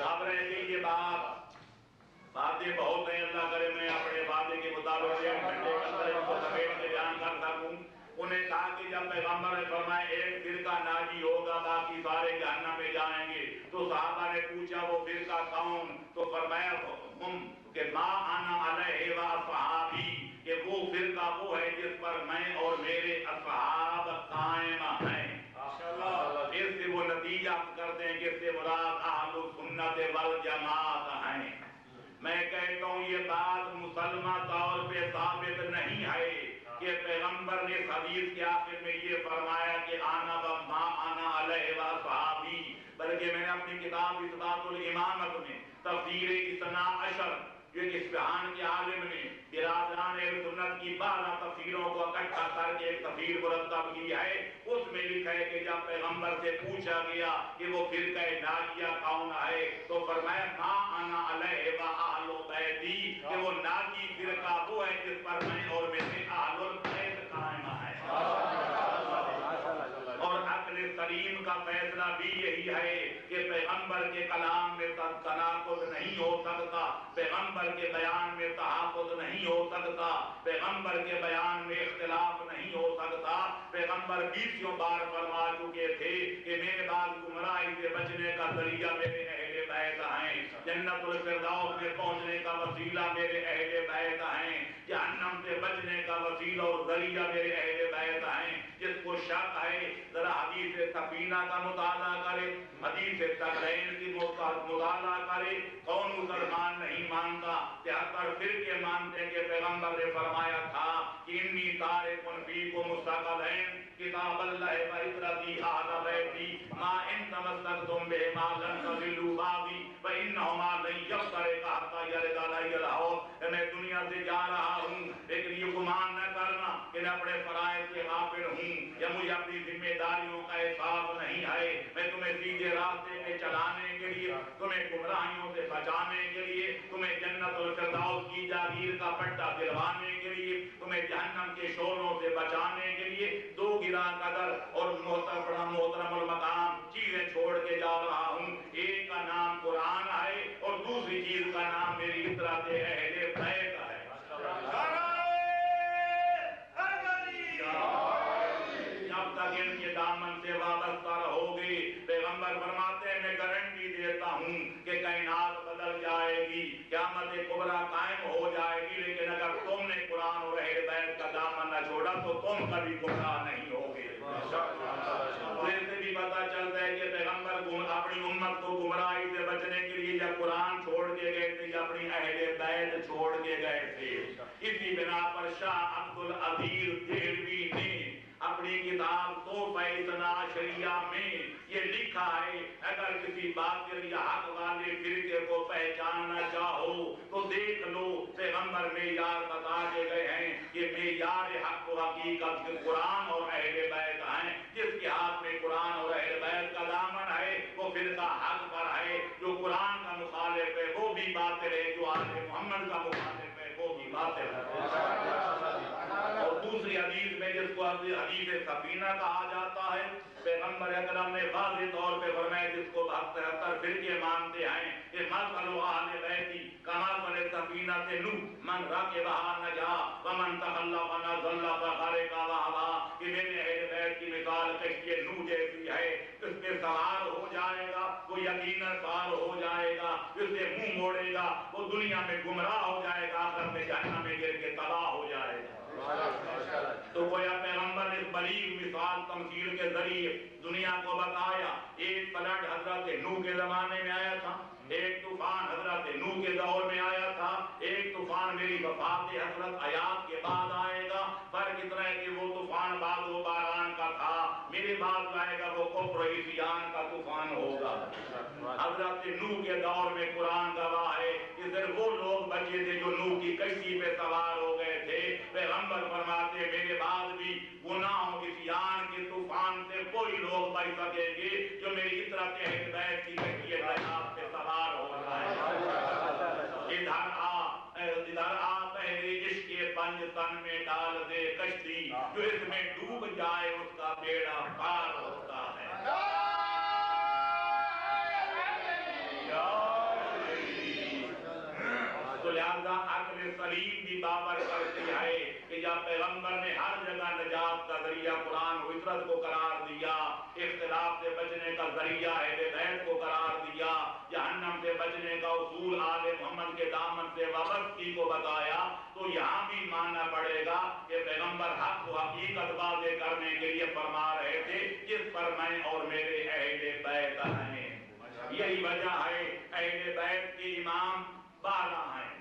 اب رہ گئی یہ باتیں بہت ہیں. اللہ کرے میں اپنے وعدے کے مطابق 1 گھنٹے کے اندر ان کو سمیٹ کے بیان کر سکوں. انہیں کہا کہ جب پیغمبر نے فرمایا ایک فرقہ ناجی ہوگا باقی سارے جہنم میں جائیں گے، تو صحابہ نے پوچھا وہ فرقہ کون؟ تو فرمایا ہم کہ ما انا علیہ و اصحابی، کہ وہ فرقہ وہ ہے جس پر میں اور میرے اصحاب قائم ہیں. اس سے وہ نتیجہ کرتے ہیں کہ اس سے مراد اہل سنت والجماعت ہیں. میں کہتا ہوں یہ بات مسلمہ طور پہ ثابت نہیں ہے کہ پیغمبر نے حدیث کے آخر میں یہ فرمایا کہ آنا و ما آنا علیہ و صحابی، بلکہ میں نے اپنی کتاب اثبات الامامت میں تفسیر اثنا عشر جو ایک اصفہان کے عالم نے برادران اہل سنت کی 12 تفسیروں کو اکٹھا کر کے ایک تفسیر مرتب کی ہے، اس میں لکھا ہے کہ جب پیغمبر سے پوچھا گیا کہ وہ فرقہ ناجیہ کون ہے تو فرمایا ما انا علیہ و اہل بیتی، کہ وہ ناجی فرقہ وہ ہے جس پر میں اور میرے اہل بیت قائم ہے. اور عقل سلیم کا فیصلہ بھی یہی ہے کہ پیغمبر کے کلام میں تناقض نہیں ہو سکتا، پیغمبر کے بیان میں تحفظ نہیں ہو سکتا، پیغمبر کے بیان میں اختلاف نہیں ہو سکتا. پیغمبر 20 بار فرما چکے تھے کہ میرے بعد گمراہی سے بچنے کا ذریعہ میرے اہل بیت ہیں، جنت الفردوس میں پہنچنے کا وسیلہ میرے اہل بیت ہیں، جہنم سے بچنے کا وسیلہ اور ذریعہ میرے اہل بیت ہیں. جس کو شک ہے ذرا حدیث سفینہ کا مطالعہ کرے، حدیث تقرین کی مطالعہ کرے. کون مسلمان نہیں مانتا؟ 73 فرقے مانتے ہیں کہ پیغمبر نے فرمایا تھا کہ انی تارک فیکم الثقلین کتاب اللہ و عترتی اہل بیتی ما ان تمسکتم بہما لن تضلوا بعدی فانہما لن یفترقا حتی یرد علی الحوض. میں دنیا سے جا رہا ہوں لیکن یہ گمان نہ کرنا کہ میں اپنے فرائض کے غافل ہوں یا مجھے اپنی ذمہ داریوں کا احساس نہیں ہے. میں تمہیں سیدھے راستے پہ چلانے کے لیے، تمہیں گمراہیوں سے بچانے کے لیے، تمہیں جنت الفردوس کی جاگیر کا پٹا دلوانے کے لیے، تمہیں جہنم کے شعلوں سے بچانے کے لیے 2 گراں قدر اور محترم المقام چیزیں چھوڑ کے جا رہا ہوں. ایک کا نام قرآن ہے اور دوسری چیز کا نام میری اطراعت اہل بیت ہے. جب تک ان کے دامن سے وابستہ رہو گے، پیغمبر فرماتے ہیں میں گارنٹی دیتا ہوں کہ کائنات بدل جائے گی، قیامت کبریٰ قائم ہو جائے گی، لیکن اگر تم نے قرآن اور اہل بیت کا دامن نہ چھوڑا تو تم کبھی گمراہ نہیں ہوگے. اس سے بھی پتہ چلتا ہے کہ پیغمبر اپنی امت کو گمراہی سے بچنے کے لیے جب اپنی اہل بیت چھوڑ کے گئے تھے. اسی بنا پر شاہ عبدالعزیز دہلوی نے اپنی کتاب تحفہ اثنا عشریہ میں یہ لکھا ہے اگر کسی باطل یا حق والے فرقے کو پہچاننا چاہو تو دیکھ لو پیغمبر معیار بتا کے گئے ہیں کہ معیار حق و حقیقت قرآن اور اہل بیت ہیں. جس کے ہاتھ میں قرآن اور اہل بیت کا دامن ہے وہ فرقہ حق پر ہے. جو قرآن کا مخالف ہے وہ بھی باطل ہے, جو آل محمد کا مخالف ہے وہ بھی باطل ہے. اور دوسری حدیث میں جس کو حدیث سفینہ کہا جاتا ہے, پیغمبر اکرم نے واضح طور پہ فرمایا جس کو 73 فرقے مانتے ہیں کہ مثل اہل بیتی کمثل سفینۃ نوح من رکبها نجا ومن تخلف نزل فغرق وهوى, کہ میرے اہل بیت کی مثال کشتی نوح جیسی ہے. اس پہ سوار ہو جائے گا وہ یقیناً سوار ہو جائے گا, اس سے منہ موڑے گا وہ دنیا میں گمراہ ہو جائے گا, آخرت میں جہنم میں گر کے تباہ ہو جائے گا. تو گویا پیغمبر نے بلیغ مثال تمثیل کے ذریعے دنیا کو بتایا. ایک فلڈ حضرت نوح کے زمانے میں آیا تھا, ایک طوفان حضرت نوح کے دور میں آیا تھا, ایک طوفان میری وفات حضرت حیات کے بعد آئے گا. فرق اتنا ہے کہ وہ طوفان باد و باران کا تھا, میرے بعد آئے گا وہ کفر و عصیان کا طوفان ہوگا. حضرت نوح کے دور میں قرآن گواہ ہے کہ صرف وہ لوگ بچے تھے جو نوح کی کشتی پہ سوار ہو گئے تھے. پیغمبر فرماتے میرے بعد بھی گناہ و عصیان کے طوفان سے کوئی لوگ بچ سکیں گے جو میری اطرت اہل بیت کی کشتی حیات پہ سوار ہو جائے. ادھر آ پہلے عشق کے پنج تن میں ڈال دے کشتی, جو اس میں ڈوب جائے اس کا بیڑا پار ہوتا ہے. تو لہذا عقل سلیم بھی باور کرتی ہے کہ جب پیغمبر نے ہر جگہ نجات کا ذریعہ قرآن و عطرت کو قرار دیا, اختلاف سے بچنے کا ذریعہ اہل بیت کو قرار دیا, جہنم سے بچنے کا اصول آل محمد کے دامن سے وابستگی کو بتایا, تو یہاں بھی ماننا پڑے گا کہ پیغمبر حق و حقیقت واضح کرنے کے لیے فرما رہے تھے جس پر میں اور میرے اہل بیت ہیں. یہی وجہ ہے اہل بیت کے امام 12 ہیں,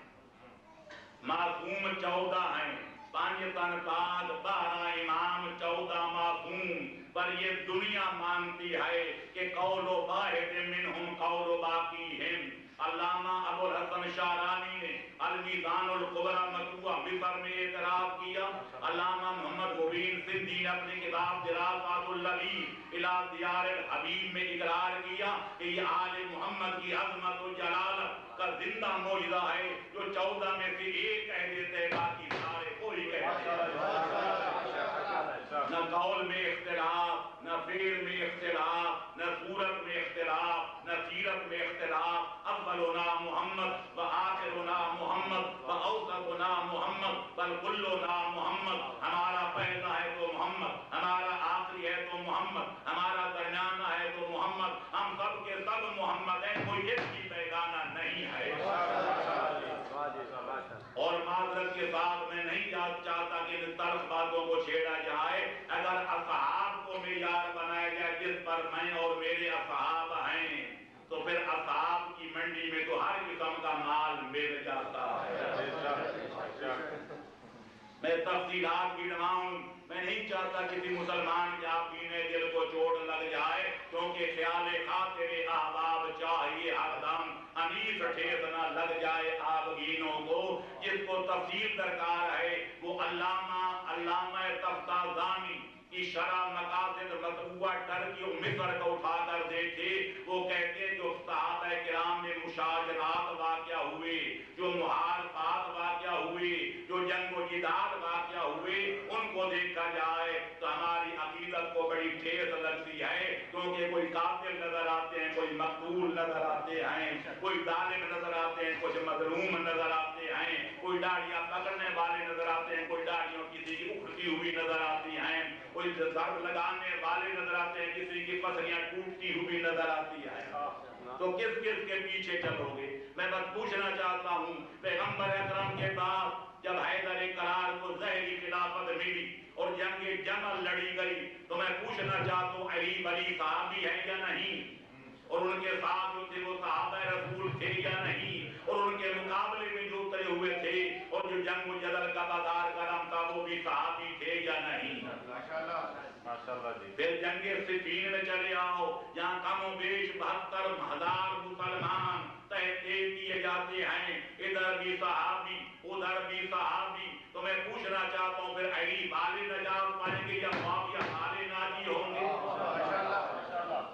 معصوم 14 ہیں, 5 تن پاک 12 امام 14 معصوم. پر یہ دنیا مانتی ہے کہ قول و واحد منہم قول باقیہم. علامہ ابو الحسن شعرانی نے المیزان الکبریٰ مطبوعہ مصر میں اعتراف کیا. علامہ محمد مبین سندھی نے اپنی کتاب دراسات اللبیب الی دیار الحبیب میں اقرار کیا کہ یہ آل محمد کی عظمت و جلالت کا زندہ معجزہ ہے, جو 14 میں سے ایک کہہ دیتے ہیں باقی سارے کوئی کہتے ہیں. نہ قول میں اختلاف, نہ فعل میں اختلاف, نہ صورت میں اختلاف, نہ سیرت میں اختلاف. اولنا محمد و آخرنا محمد و اوسطنا محمد بل کلنا محمد. ہمارا پہلا ہے تو محمد, ہمارا آخری ہے تو محمد, ہمارا درمیانہ ہے تو محمد, ہم سب کے سب محمد ہیں, کوئی ایک بھی بیگانہ نہیں ہے. اور معذرت کے ساتھ میں نہیں چاہتا کہ ان تلخ باتوں کو چھیڑا جائے. اگر اصحاب کو معیار بنایا جائے جس پر میں اور میرے اصحاب ہیں, تو پھر اصحاب کی منڈی میں تو ہر قسم کا مال مل جاتا ہے. میں تفصیلات گنواؤں, میں نہیں چاہتا کسی مسلمان کے آپینے دل کو چوٹ لگ جائے, کیونکہ خیال خاطر احباب چاہیے ہر دم, انیس ٹھیس نہ لگ جائے آبگینوں کو. جس کو تفصیل درکار ہے وہ علامہ تفتازانی کی شرح مقاصد مطبوعہ ٹرکی و مصر کو اٹھا کر دیکھے. وہ کہتے ہیں جو صحابہ کرام میں مشاجرات واقعہ ہوئے, جو محاربات واقعہ ہوئے, جو جنگ و جدال واقعہ ہوئے, ان کو دیکھا جائے تو ہماری عقیدت کو بڑی ٹھیس لگتی ہے, کیونکہ کوئی قاتل نظر آتے ہیں, کوئی مقتول نظر آتے ہیں, کوئی ظالم نظر آتے ہیں, کچھ مظلوم نظر آتے ہیں, کوئی داڑیاں پکڑنے والے نظر آتے ہیں, کوئی داڑیوں کسی کی اکھڑتی ہوئی نظر آتی ہیں, کوئی ضرب لگانے والے نظر آتے ہیں, کسی کی پسلیاں ٹوٹتی ہوئی نظر آتی ہیں. تو کس کس کے پیچھے چلو گے؟ میں بس پوچھنا چاہتا ہوں, پیغمبر اکرم کے بعد جب حیدر کرار کو زہری خلافت ملی اور جنگ جمل لڑی گئی, تو میں پوچھنا چاہتا ہوں علی ولی صحابی ہے یا نہیں, اور ان کے ساتھ جو تھے وہ صحابہ رسول تھے یا نہیں, اور ان کے مقابلے بازار گرم تھا وہ بھی صحابی تھے یا نہیں؟ ماشاءاللہ جی. پھر جنگ صفین میں چلے آؤ، جہاں کم و بیش 72,000 مسلمان تحقیق کیے جاتے ہیں، ادھر بھی صحابی ادھر بھی صحابی. تو میں پوچھنا چاہتا ہوں پھر علی والے نجات پائیں گے یا معاویہ والے ناجی ہوں گے؟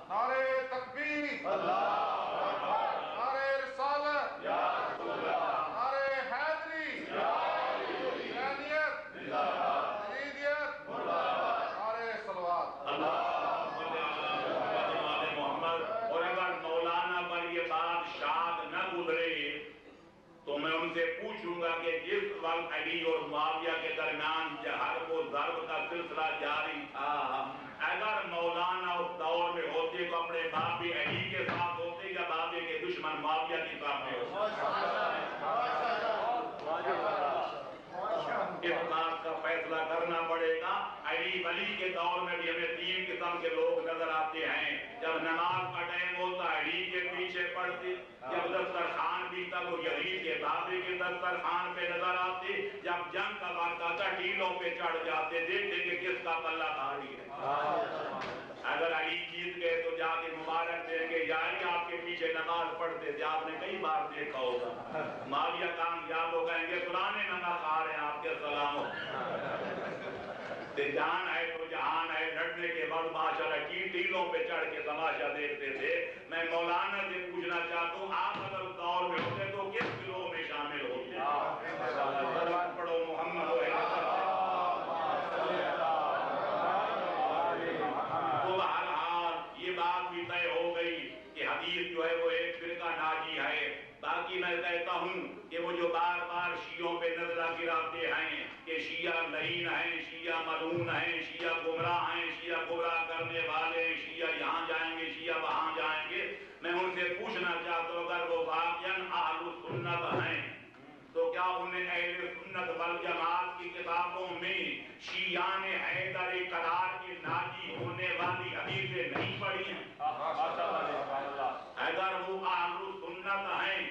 نعرے تکبیر، نعرے رسالت، نعرے حیدری، حسینیت، یزیدیت، نعرے صلوات. محمد. اور اگر مولانا پر یہ بات شاد نہ گزرے تو میں ان سے پوچھوں گا کہ جس وقت علی اور معاویہ کے درمیان حرب و ضرب کا سلسلہ جاری تھا، اگر مولانا اس دور میں ہوتے تو اپنے باپ علی کے ساتھ ہوتے یا باپ کے دشمن معاویہ کی طرف میں ہوتے؟ اس بات کا فیصلہ کرنا پڑے گا. علی ولی کے دور میں بھی ہمیں 3 قسم کے لوگ نظر آتے ہیں. جب نماز کا ٹائم ہوتا علی کے پیچھے پڑتے، جب دسترخوان بھی تک وہ یزید کے بابے کے دسترخوان پہ نظر آتے، جب جنگ کا وقت آتا ٹیلوں پہ چڑھ جاتے، دیکھتے کہ کس کا پلہ بھاری ہے. اگر علی جیت گئے تو جا کے مبارک دیں گے یا علی آپ کے پیچھے نماز پڑھتے تھے، آپ نے کئی بار دیکھا ہوگا. معاویہ کامیاب ہو گئے گے پرانے نماز کھا رہے ہیں آپ کے سلام ہو. جان ہے تو جہان ہے، لڑنے کے بعد ماشاءاللہ ٹیلوں پہ چڑھ کے تماشا دیکھتے تھے. میں مولانا سے پوچھنا چاہتا ہوں آپ اگر اس دور میں ہوتے تو کس گروہ میں شامل ہوتے؟ پڑھو محمد یہ بات بھی طے ہو گئی کہ حدیث جو ہے وہ ایک فرقہ ناجی ہے. باقی میں کہتا ہوں کہ وہ جو بار بار شیعوں پہ نظرہ گراتے ہیں کہ شیعہ لعین ہیں، شیعہ ملعون ہیں، شیعہ گمراہ ہیں، شیعہ گمراہ کرنے والے ہیں، شیعہ یہاں جائیں گے، شیعہ وہاں جائیں گے. میں ان سے پوچھنا چاہتا ہوں اگر وہ واقعاً اہل سنت ہیں تو کیا انہیں اہل سنت والجماعت کی کتابوں میں شیعان حیدر قرار کے ناجی ہونے والی حدیثیں نہیں پڑھی ہیں؟ اگر وہ اہل سنت ہیں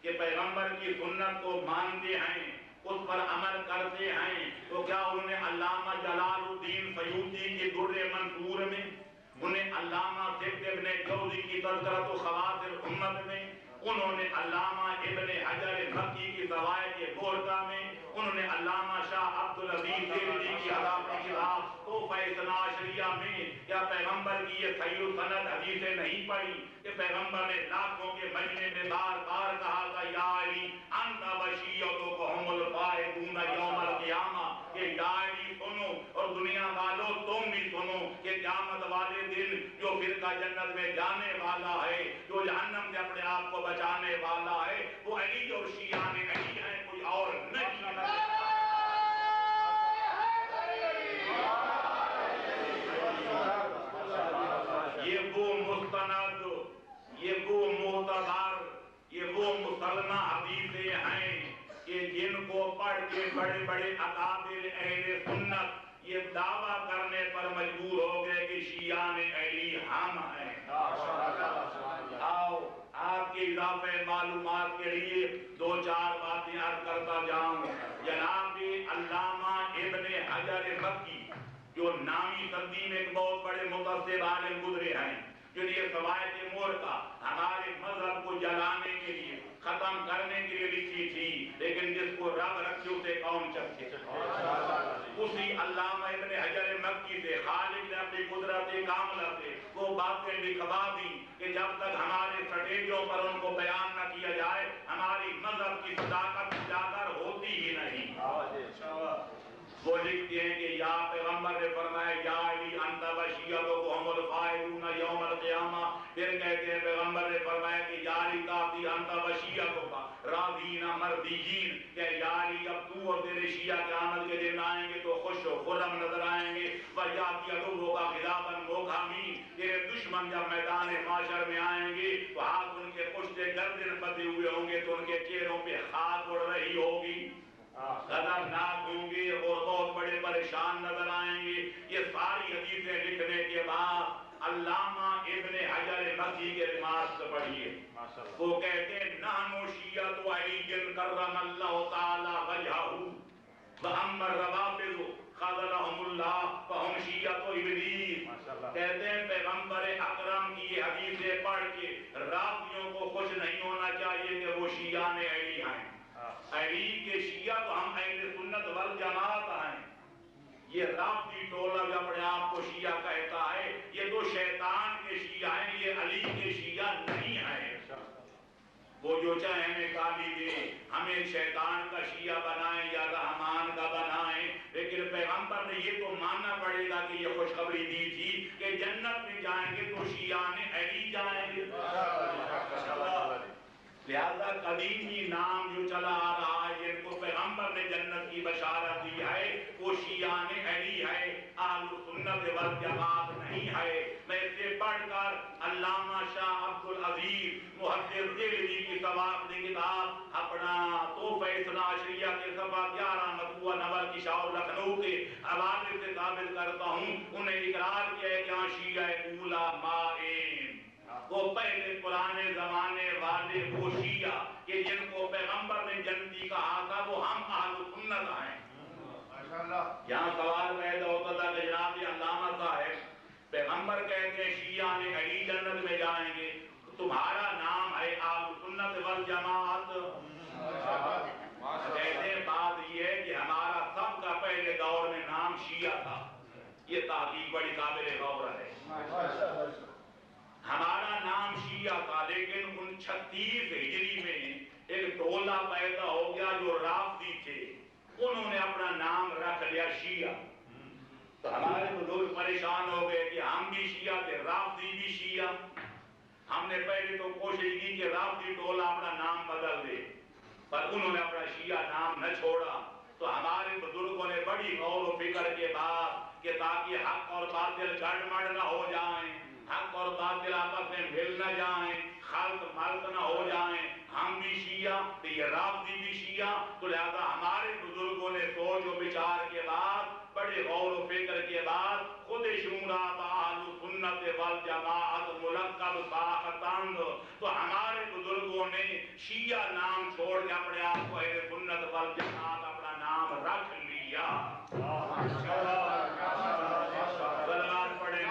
کہ پیغمبر کی سنت کو مانتے ہیں، اس پر عمل کرتے ہیں، تو کیا انہوں نے علامہ جلال الدین سیوطی کی در منصور میں، انہیں علامہ سبت ابن جوزی کی تذکرۃ خواص الامت میں، انہوں نے علامہ ابن حجر مکی کی زوائد بورقہ میں، انہوں نے علامہ شاہ عبدالعزیز دہلوی کی کتاب تحفہ اثنا عشریہ میں کیا پیغمبر کی یہ صحیح سند حدیثیں نہیں پڑھی کہ پیغمبر نے لاکھوں کے مجمع میں بار بار کہا تھا یا علی انت وشیعتکم الفائزون یوم القیامہ، کہ یا علی سنو اور دنیا والوں تم بھی سنو کہ قیامت والے دن جو فرقہ جنت میں جانے والا ہے، جو جہنم سے اپنے آپ کو بچانے والا ہے، وہ علی اور شیعان علی ہیں، کوئی اور نہیں ہے. یہ وہ مستند، یہ وہ معتبر، یہ وہ مسلمہ حدیثیں ہیں کہ جن کو پڑھ کے بڑے بڑے اکابر اہل سنت یہ دعویٰ کرنے پر مجبور ہو گئے کہ شیعان علی ہم ہیں. آؤ آپ کے اضافہ معلومات کے لیے 2-4 باتیں عرض کرتا جاؤں. جناب علامہ ابن حجر مکی جو نامی صدی میں ایک بہت بڑے متعصب عالم گزرے ہیں، جو یہ سوائد مورکہ ہمارے مذہب کو جلانے کے لیے ختم کرنے کے لیے لکھی تھی، لیکن جس کو رب رکھے اسے کون چکے. اسی علامہ ابن حجر مکی سے خالق نے اپنی قدرت کاملہ سے وہ باتیں لکھوا دی کہ جب تک ہمارے سٹیجوں پر ان کو بیان نہ کیا جائے ہماری مذہب کی صداقت اجاگر ہوتی ہی نہیں. وہ لکھتے ہیں کہ یا پیغمبر نے فرمایا یا علی انت وشیعتکم الفائزون یوم القیامہ. پھر کہتے ہیں پیغمبر نے فرمایا کہ یا علی کافی انت وشیعتک راضین مرضیین، کہ یا علی اب تو اور تیرے شیعہ قیامت کے دن آئیں گے تو خوش و خرم نظر آئیں گے. وَيَأْتِي عَدُوُّكَ غِضَابًا مُغَامِينَ، تیرے دشمن جب میدان معاشر میں آئیں گے تو ہاتھ ان کے پشت گردن بدے ہوئے ہوں گے تو ان کے چہروں پہ خاک اڑ رہی ہوگی، خطرناک ہوں گے اور بہت بڑے پریشان نظر آئیں گے. یہ ساری حدیثیں لکھنے کے بعد علامہ ابن حجر مکی کے ریمارکس پڑھیے. وہ کہتے ہیں نحن شیعۃ علی کرم اللہ تعالی وجہہ، وَأَمَّا الرَّوَافِضُ خَذَلَهُمُ اللَّهُ فَهُمْ شِيَّةُ إِبْلِيسَ۔ کہتے ہیں پیغمبر اکرم کی یہ حدیثیں پڑھ کے رافضیوں کو خوش نہیں ہونا چاہیے کہ وہ شیعہ نے علی ہیں۔ علی کے شیعہ تو ہم اہل سنت والجماعت ہیں۔ یہ رافضی ٹولہ جو اپنے آپ کو شیعہ کہتا ہے یہ تو شیطان کے شیعہ ہیں، یہ علی کے شیعہ نہیں ہیں۔ وہ جو چاہے ہمیں گالی دیں، ہمیں شیطان کا شیعہ بنائیں یا رحمان کا بنائیں، لیکن پیغمبر نے یہ تو ماننا پڑے گا کہ یہ خوشخبری دی تھی کہ جنت میں جائیں گے تو شیعان علی جائیں گے۔ لہذا قدیمی نام جو چلا آ رہا ہے جن کو پیغمبر نے جنت کی بشارت دی ہے وہ شیعان علی ہے، اہل سنت والجماعت نہیں ہے۔ میں اس سے پڑھ کر علامہ شاہ عبد العزیز محدث دہلوی کی سوابقی کتاب اپنا تحفہ اثنا عشریہ کے صفحہ 11 مطبوعہ نول کی شاور لکھنؤ کے حوالے سے ثابت کرتا ہوں، انہیں اقرار کیا ہے کہ ہاں شیعہ اولا مائن، وہ پہلے پرانے زمانے والے وہ شیعہ کہ جن کو پیغمبر نے جنتی کہا تھا وہ ہم اہل سنت ہیں۔ یہاں سوال پیدا ہوتا تھا کہ جناب علامہ صاحب پیغمبر کہتے ہیں شیعہ نے علی جنت میں جائیں گے، تمہارا نام ہے اہل سنت والجماعت۔ کہتے ہیں بات یہ ہے کہ ہمارا سب کا پہلے دور میں نام شیعہ تھا، یہ تحقیق بڑی قابل غور ہے۔ ہمارا نام شیعہ تھا، لیکن 36 ہجری میں ایک ٹولہ پیدا ہو گیا جو رافضی تھے، انہوں نے اپنا نام رکھ لیا شیعہ۔ تو ہمارے بزرگ پریشان ہو گئے کہ ہم بھی شیعہ تھے، رافضی بھی شیعہ۔ ہم نے پہلے تو کوشش کی کہ رافضی ٹولہ اپنا نام بدل دے، پر انہوں نے اپنا شیعہ نام نہ چھوڑا۔ تو ہمارے بزرگوں نے بڑی غور و فکر کے بعد کہ تاکہ حق اور باطل گڑبڑ نہ ہو جائیں، حق اور باطل آپس میں مل نہ جائیں، خلط ملط نہ ہو جائیں، ہم بھی شیعہ تو یہ رافضی بھی شیعہ، تو لہذا ہمارے بزرگوں نے سوچ و بچار کے بعد بڑے غور و فکر کے بعد خود شورا اہل سنت والجماعت ملقب ساختند، تو ہمارے بزرگوں نے شیعہ نام چھوڑ کے اپنے آپ کو اہل سنت والجماعت اپنا نام رکھ لیا۔ سلوات پڑھیں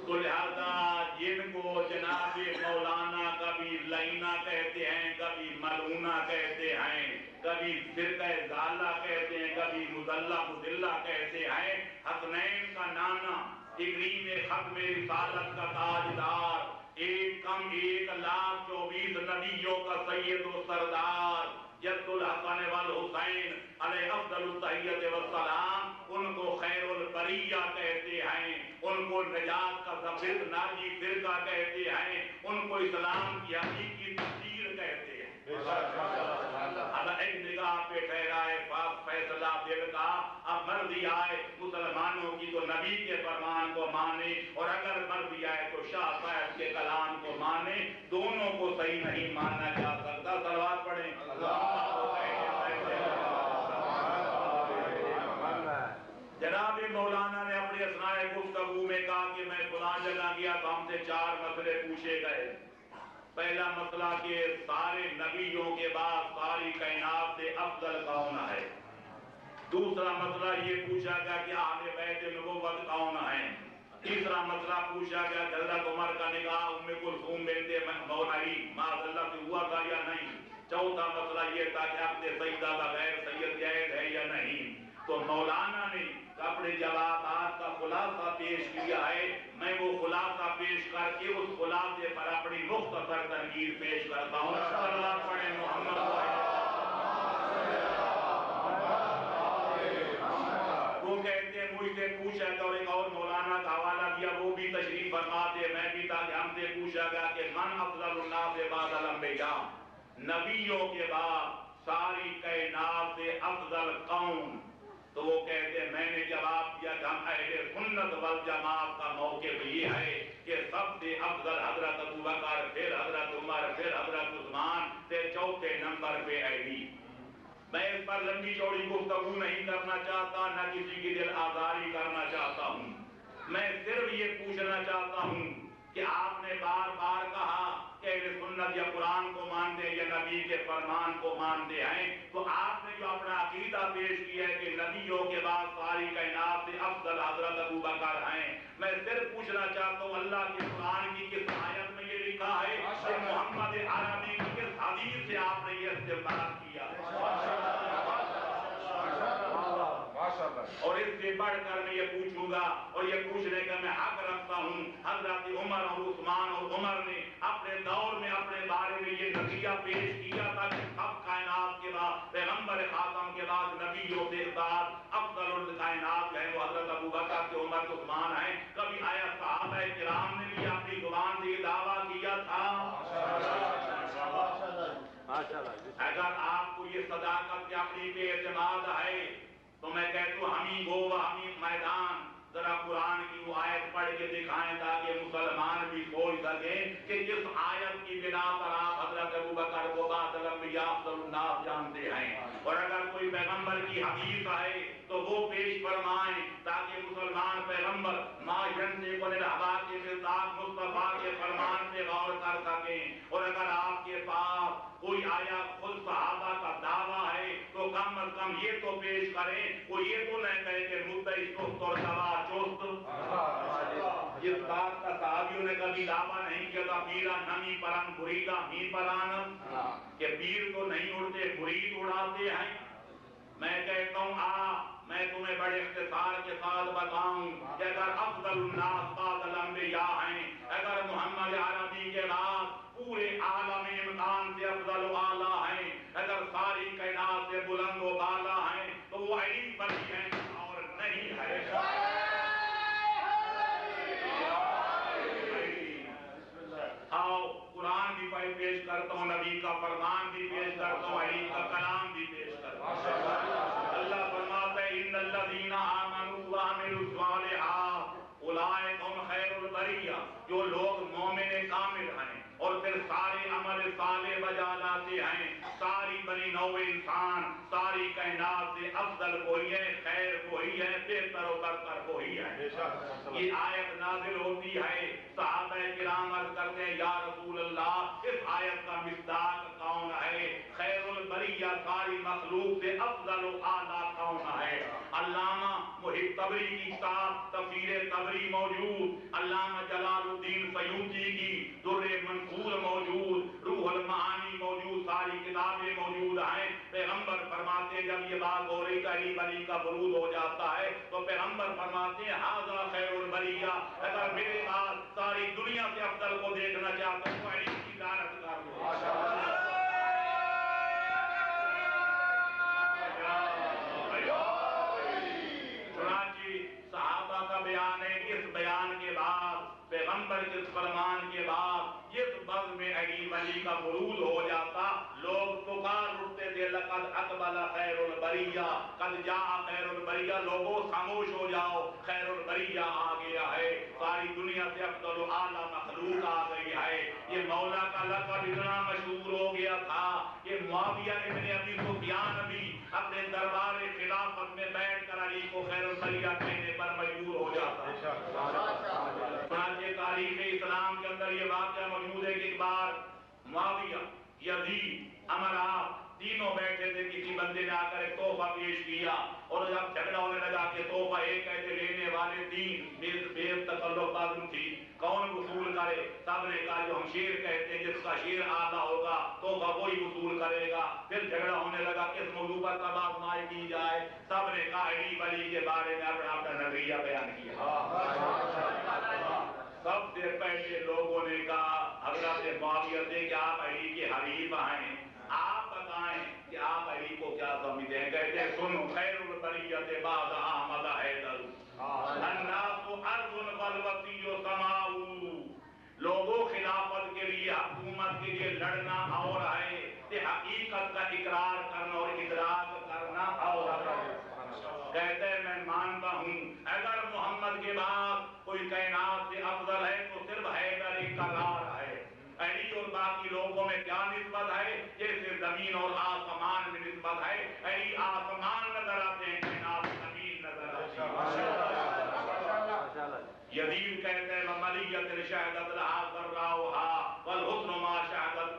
تو لہذا جن کو جناب مولانا کبھی لائنا کہتے ہیں، کبھی ملعونہ کہتے ہیں، کبھی فرقہ ضالہ کہتے ہیں، کبھی مضلہ مضلہ کہتے ہیں، حسنین کا نانا، اکریم ختم رسالت کا تاجدار، 1,24,000 نبیوں کا سید و سردار، جد الحسن والحسین علیہ افضل التحیت والسلام، ان کو خیر البریہ کہتے ہیں، ان کو نجات کا ضابط ناجی فرقہ کہتے ہیں، ان کو اسلام کی حقیقی تفسیر کہتے ہیں۔ اللہ ایک نگاہ پہ ٹھہرائے فیصلہ دل کا، اب مرضی آئے مسلمانوں کی تو نبی کے فرمان کو مانے، اور اگر مرضی آئے تو شاہ صاحب کے کلام کو مانے، دونوں کو صحیح نہیں ماننا جا سکتا۔ صلوات پڑھیں۔ جناب مولانا نے اپنی اثناء گفتگو میں کہا کہ میں فلاں جگہ گیا تو ہم سے 4 مسئلے پوچھے گئے۔ پہلا مسئلہ کہ سارے نبیوں کے بعد ساری کائنات سے افضل کون ہے؟ دوسرا مسئلہ یہ پوچھا گیا کہ اہل بیت نبوت کون ہیں؟ تیسرا مسئلہ پوچھا گیا کہ حضرت عمر کا نکاح ام کلثوم بنت مولی معاذ اللہ سے ہوا تھا یا نہیں؟ چوتھا مسئلہ یہ تھا کہ عقد سیدہ بغیر سید جائز ہے یا نہیں؟ تو مولانا نے اپنے جوابات کا خلاصہ پیش کیا ہے، میں وہ خلاصہ پیش کر کے اس خلاصے پر اپنی مختصر تنقید پیش کرتا ہوں۔ صلوات پڑھیں محمد۔ وہ کہتے ہیں مجھ سے پوچھا گیا، اور ایک اور مولانا کا حوالہ دیا، وہ بھی تشریف فرماتے، میں بھی تھا کہ ہم سے پوچھا گیا کہ من افضل الناس بعد الانبیاء، نبیوں کے بعد ساری کائنات سے افضل کون؟ تو وہ کہتے ہیں، میں نے جواب دیا کہ ہم اہل سنت والجماعت کا موقف یہ ہے کہ سب سے افضل حضرت ابوبکر، پھر حضرت عمر، پھر حضرت عثمان، پھر چوتھے نمبر پہ علی۔ میں اس پر لمبی چوڑی گفتگو نہیں کرنا چاہتا، نہ کسی کی دل آزاری کرنا چاہتا ہوں، میں صرف یہ پوچھنا چاہتا ہوں کہ آپ نے بار بار کہا کہ اہل سنت سنت یا قرآن کو مانتے ہیں یا نبی کے فرمان کو مانتے ہیں، تو آپ نے جو اپنا عقیدہ پیش کیا ہے کہ نبیوں کے بعد ساری کائنات سے افضل حضرت ابوبکر ہیں، میں صرف پوچھنا چاہتا ہوں اللہ کے قرآن کی کس آیت میں یہ لکھا ہے کہ محمد عربی کی کس حدیث سے آپ نے یہ استنباط کیا؟ اور اس سے بڑھ کر میں یہ پوچھوں گا اور یہ پوچھنے کا میں حق رکھتا ہوں، حضرت عمر اور عثمان اور عمر نے اپنے دور میں اپنے بارے میں یہ نظریہ پیش کیا تھا کہ سب کائنات کے بعد پیغمبر خاتم کے بعد نبیوں کے بعد افضل الکائنات ہیں وہ حضرت ابوبکر کے عمر عثمان ہیں، کبھی آیا صحابہ کرام نے بھی اپنی زبان سے یہ دعویٰ کیا تھا؟ اگر آپ کو یہ صداقت کے اپنی پہ اعتماد ہے تو میں کہتا ہوں ہمیں گو ہمیں میدان ذرا قرآن کی وہ آیت پڑھ کے دکھائیں تاکہ مسلمان بھی سوچ سکیں کہ کس آیت کی بنا پر آپ حضرت ابوبکر کو بعد الانبیاء افضل الناس جانتے ہیں، اور اگر کوئی پیغمبر کی حدیث ہے تو وہ پیش فرمائیں تاکہ مسلمان پیغمبر ما ینطق عن الہویٰ کے مصداق مصطفیٰ کے فرمان پہ غور کر سکیں، اور اگر آپ کے پاس کوئی آیا خود صحابہ کا دعویٰ ہے تو کم از کم یہ تو پیش کریں، وہ یہ تو نہیں کہے کہ مدعی سست اور گواہ چست۔ اس بات کا صحابیوں نے کبھی دعویٰ نہیں کیا تھا پیرا نمی پران بریدہ ہی پران، کہ پیر تو نہیں اڑتے مرید اڑاتے ہیں۔ میں کہتا ہوں میں تمہیں بڑے اختصار کے ساتھ بتاؤں کہ اگر افضل الناس بعد الانبیاء ہیں، اگر محمد عربی کے بعد پورے عالم امکان سے افضل و اعلیٰ ہیں، اگر ساری کائنات سے بلند و بالا ہیں تو وہ علی بنی ہیں اور نہیں ہے۔ آؤ قرآن بھی پیش کرتا ہوں، نبی کا فرمان بھی پیش کرتا ہوں، علی کا کلام بھی پیش کرتا ہوں۔ اللہ فرماتا ہے ان الذین آمنوا وعملوا الصالحات اولئک هم خیر البریہ، جو لوگ مومن کامل ہیں اور پھر سارے عمل صالح بجا لاتے ہیں، ساری بنی نوع انسان ساری کائنات سے افضل کوئی ہے، خیر کوئی ہے، بہتر و برتر کوئی ہے۔ یہ آیت نازل ہوتی ہے، صحابہ کرام عرض کرتے ہیں یا رسول اللہ اس آیت کا مصداق کون ہے؟ خیر البریہ ساری مخلوق سے افضل و اعلیٰ کون ہے؟ علامہ محب طبری کی کتاب تفسیر طبری موجود، علامہ جلال الدین سیوطی کی در منصور موجود، روح المعانی موجود، ساری کتابیں موجود ہیں۔ پیغمبر فرماتے ہیں جب یہ بات ہو رہی کہ علی ولی کا برود ہو جاتا ہے تو پیغمبر فرماتے ہیں ھذا خیر البریہ، اگر میرے پاس ساری دنیا سے افضل کو دیکھنا چاہتے ہیں تو علی کی زیارت کر لو۔ صحابہ کا بیان ہے، اس بیان کے بعد پیغمبر کے فرمان کے بعد جس بز میں علی ولی کا برود ہو جاتا لوگ پکار اٹھتے تھے لقد اقبل خیر البریہ قد جاء خیر البریہ، لوگوں خاموش ہو جاؤ خیر البریہ آ گیا ہے، ساری دنیا سے افضل و اعلیٰ مخلوق آ گئی ہے۔ یہ مولا کا لقب اتنا مشہور ہو گیا تھا کہ معاویہ ابن ابی سفیان بھی اپنے دربار خلافت میں بیٹھ کر علی کو خیر البریہ کہنے پر مجبور ہو جاتا ہے۔ چنانچہ تاریخ اسلام کے اندر یہ واقعہ موجود ہے کہ ایک بار معاویہ، یزید، امرا تینوں بیٹھے تھے، کسی بندے نے آ کر ایک تحفہ پیش کیا اور جب جھگڑا ہونے لگا کہ تحفہ ایک کہتے لینے والے تین، بے تکلف بازم تھی، کون وصول کرے؟ سب نے کہا جو ہم شیر کہتے ہیں جس کا شیر آدھا ہوگا تحفہ وہی وصول کرے گا۔ پھر جھگڑا ہونے لگا کس موضوع پر تب آزمائی کی جائے؟ سب نے کہا علی ولی کے بارے میں اپنا نظریہ بیان کیا۔ سب سے پہلے لوگوں نے کہا حضرت معاویہ سے کہ آپ علی کے حریف ہیں، آپ بتائیں کہ آپ علی کو کیا سمجھتے ہیں؟ کہتے ہیں سنو خیر البریۃ بعد احمد حیدر الناس ارض والوصی سماء، لوگوں خلافت کے لیے حکومت کے لیے لڑنا اور ہے کہ حقیقت کا اقرار کرنا اور ادراک کرنا اور ہے۔ کہتے ہیں میں مانتا ہوں اگر محمد کے بعد کوئی کائنات سے افضل ہے تو صرف حیدر ایک قرار ہے، علی اور باقی لوگوں میں کیا نسبت ہے؟ جیسے زمین اور آسمان میں نسبت ہے، علی آسمان نظر آتے ہیں کائنات زمین نظر آتی ہے۔ یزید کہتے ہیں ملیت شہدت لہا ذراؤہا والحسن ما شہدت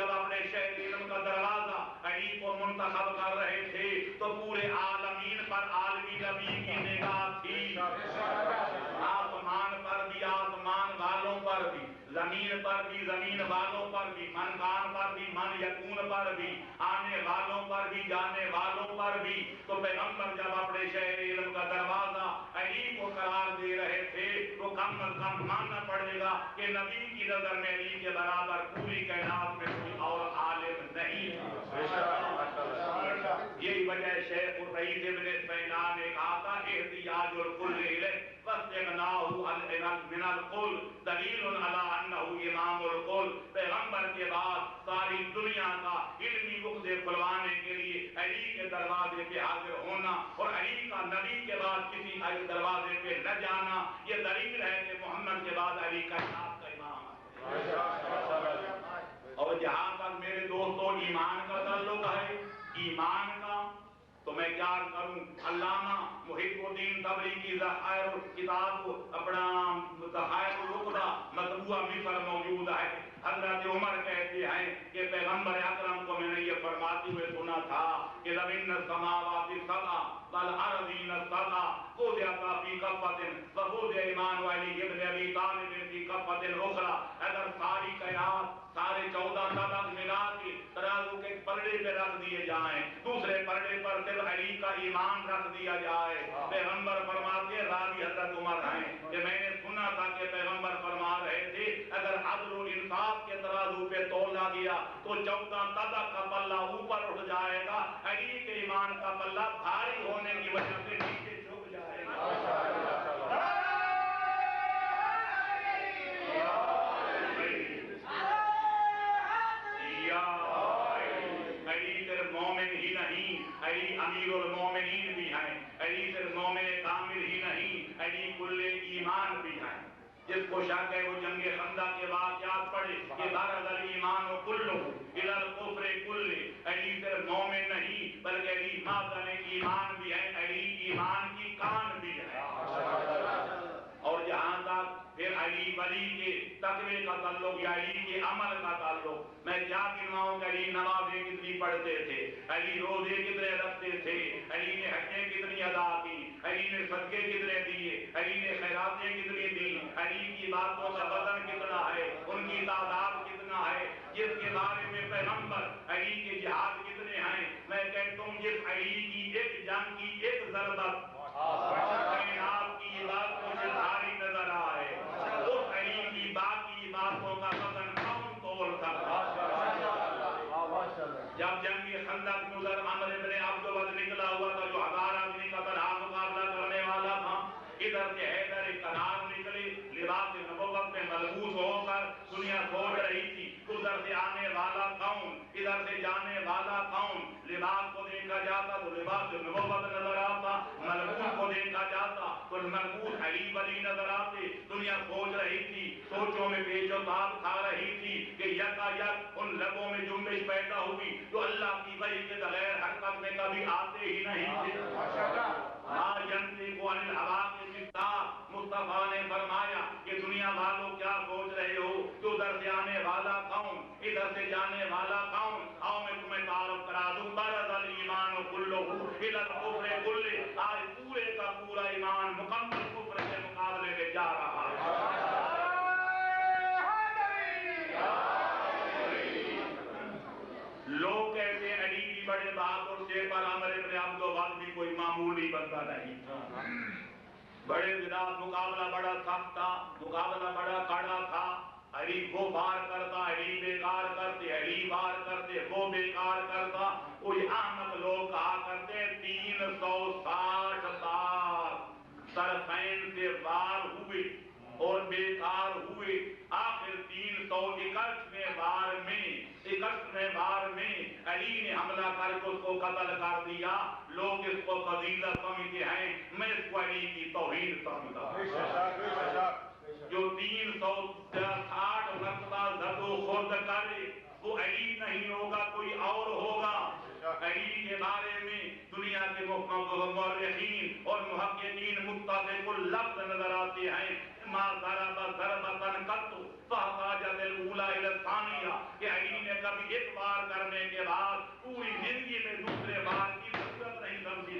جب اپنے شہر علم کا دروازہ علی کو منتخب کر رہے تھے تو پورے عالمین پر عالمی نبی کی نگاہ تھی، آسمان پر بھی، آسمان والوں پر بھی، زمین پر بھی، زمین والوں پر بھی، من کان پر بھی، من یکون پر بھی، آنے والوں پر بھی، جانے والوں پر بھی۔ تو پیغمبر جب اپنے شہر علم کا دروازہ علی کو قرار دے رہے تھے تو کم از کم ماننا پڑے گا کہ نبی کی نظر میں علی کے برابر پوری کائنات میں کوئی اور عالم نہیں تھا۔ یہی وجہ شیخ الرئیس ابن سینا نے کہا تھا احتیاج الکل الیہ واستغناہ من الکل دلیل علی انہ امام الکل۔ پیغمبر کے بعد ساری دنیا کا علمی عقدے کھلوانے کے لیے علی کے دروازے پہ حاضر ہونا اور علی کا نبی کے بعد کسی دروازے پہ نہ جانا، یہ دلیل ہے کہ محمد کے بعد علی کائنات کا امام ہے۔ اور جہاں تک میرے دوستوں ایمان کا تعلق ہے، ایمان کا تو میں کیا کروں، علامہ محب الدین طبری کی ذخائر کتاب اپنا ذخائر العقدہ مطبوعہ مصر موجود ہے۔ حضرت عمر کہتے ہیں کہ پیغمبر اکرم کو میں نے یہ فرماتے ہوئے سنا تھا کہ لَمِنَّ السَّمَاوَاتِ السَّبْعِ وَالْأَرْضِينَ السَّبْعِ وُضِعَتَا فِي كَفَّةٍ وَوُضِعَ عِمَانُ عَلِيِّ بْنِ أَبِي طَالِبٍ فِي كَفَّةٍ أُخْرَىٰ۔ اگر ساری کائنات سارے 14 طبق ملا کے ترازو کے پلڑے پہ رکھ دیے جائیں، دوسرے پلڑے پر صرف علی کا ایمان رکھ دیا جائے، پیغمبر فرماتے، راوی حضرت عمر ہیں کہ میں نے سنا تھا کہ پیغمبر فرما رہے تھے اگر عدل و انصاف کے ترازو پہ تولا گیا تو 14 طبق کا پلہ اوپر اٹھ جائے گا، علی کے ایمان کا پلہ بھاری ہونے کی وجہ سے نیچے جھک جائے گا۔ علی امیر المومنین بھی ہیں، علی صرف مومن کامل ہی نہیں، علی کل ایمان بھی ہیں۔ جس کو شک ہے وہ جنگ خندق کے واقعات پڑھے کہ بارد الایمان کلہ الی الکفر کلہ، علی صرف مومن نہیں بلکہ علی مادن ایمان بھی ہے، علی ایمان کی کان بھی ہے۔ اور جہاں تک پھر علی ولی کے تقوی کا تعلق یا علی کے عمل کا تعلق، میں کیا گنواؤں کہ علی نمازیں کتنی پڑھتے تھے، علی روزے کتنے رکھتے تھے، علی نے حجیں کتنی ادا کی، علی نے صدقے کتنے دیے، علی نے خیراتیں کتنی دی، علی کی باتوں کا وزن کتنا ہے، ان کی تعداد کتنا ہے، جس کے بارے میں پیغمبر علی کے جہاد کتنے ہیں۔ میں کہتا ہوں جس علی کی ایک جنگ کی ایک ضربت کائنات کی بات مجھے بھاری نظر آئے، اس علی کی باقی باتوں کا وزن کون تول سکتا۔ جب جنگ خندق گزر عمر بن عبد نکلا ہوا تھا جو 1000 آدمی کا تنہا مقابلہ کرنے والا تھا، ادھر سے حیدر کرار نکلے لباس نبوت میں ملبوس ہو کر، دنیا سوچ رہی تھی ادھر سے آنے والا کون، ادھر سے جانے والا کون، لباس کو دیکھا جاتا تو لباس نبوت نظر آتا، ملبوس کو دیکھا جاتا تو ملبوس علی ولی نظر آتے۔ دنیا سوچ رہی تھی، سوچوں میں پیچ و تاب کھا رہی تھی کہ یکا یک ان لبوں میں جنبش پیدا ہوئی جو اللہ کی وحی کے بغیر حرکت میں کبھی آتے ہی نہیں تھے۔ مصطفیٰ نے فرمایا کہ دنیا والوں کیا سوچ رہے ہو کہ ادھر سے آنے والا کون، ادھر سے جانے والا کون، آؤ میں تمہیں تعارف کرا دوں، برز الایمان کلہ الی الکفر کلہ، آج پورے کا پورا ایمان مکمل کفر کے مقابلے میں جا رہا ہے۔ لوگ کہتے ہیں علی کی بڑے بہادر سے پر عمر ابن عبد الوہاب بھی کوئی معمولی بندہ نہیں تھا، بڑے دنات مقابلہ بڑا سخت تھا، مقابلہ بڑا کڑا تھا، علی وہ بار کرتا، علی بیکار کرتے، علی بار کرتے، وہ بیکار کرتا۔ کوئی احمق لوگ کہا کرتے 360 بار طرفین سے وار ہوئے اور بیکار ہوئے، آخر 361ویں بار میں علی نے حملہ کر کے اس کو قتل کر دیا۔ لوگ اس کو فضیلت سمجھتے ہیں، میں اس کو علی کی توہین سمجھتا ہوں۔ جو 360 مرتبہ زد و خورد کرے وہ علی نہیں ہوگا، کوئی اور ہوگا۔ علی کے بارے میں دنیا کے مورخین اور محققین متفق اللفظ نظر آتے ہیں، ما ضرب ضربۃ قط فاحتاجت الاولى الى الثانیہ کہ علی نے کبھی ایک بار کرنے کے بعد پوری زندگی میں دوسرے بار کی ضرورت نہیں سمجھی.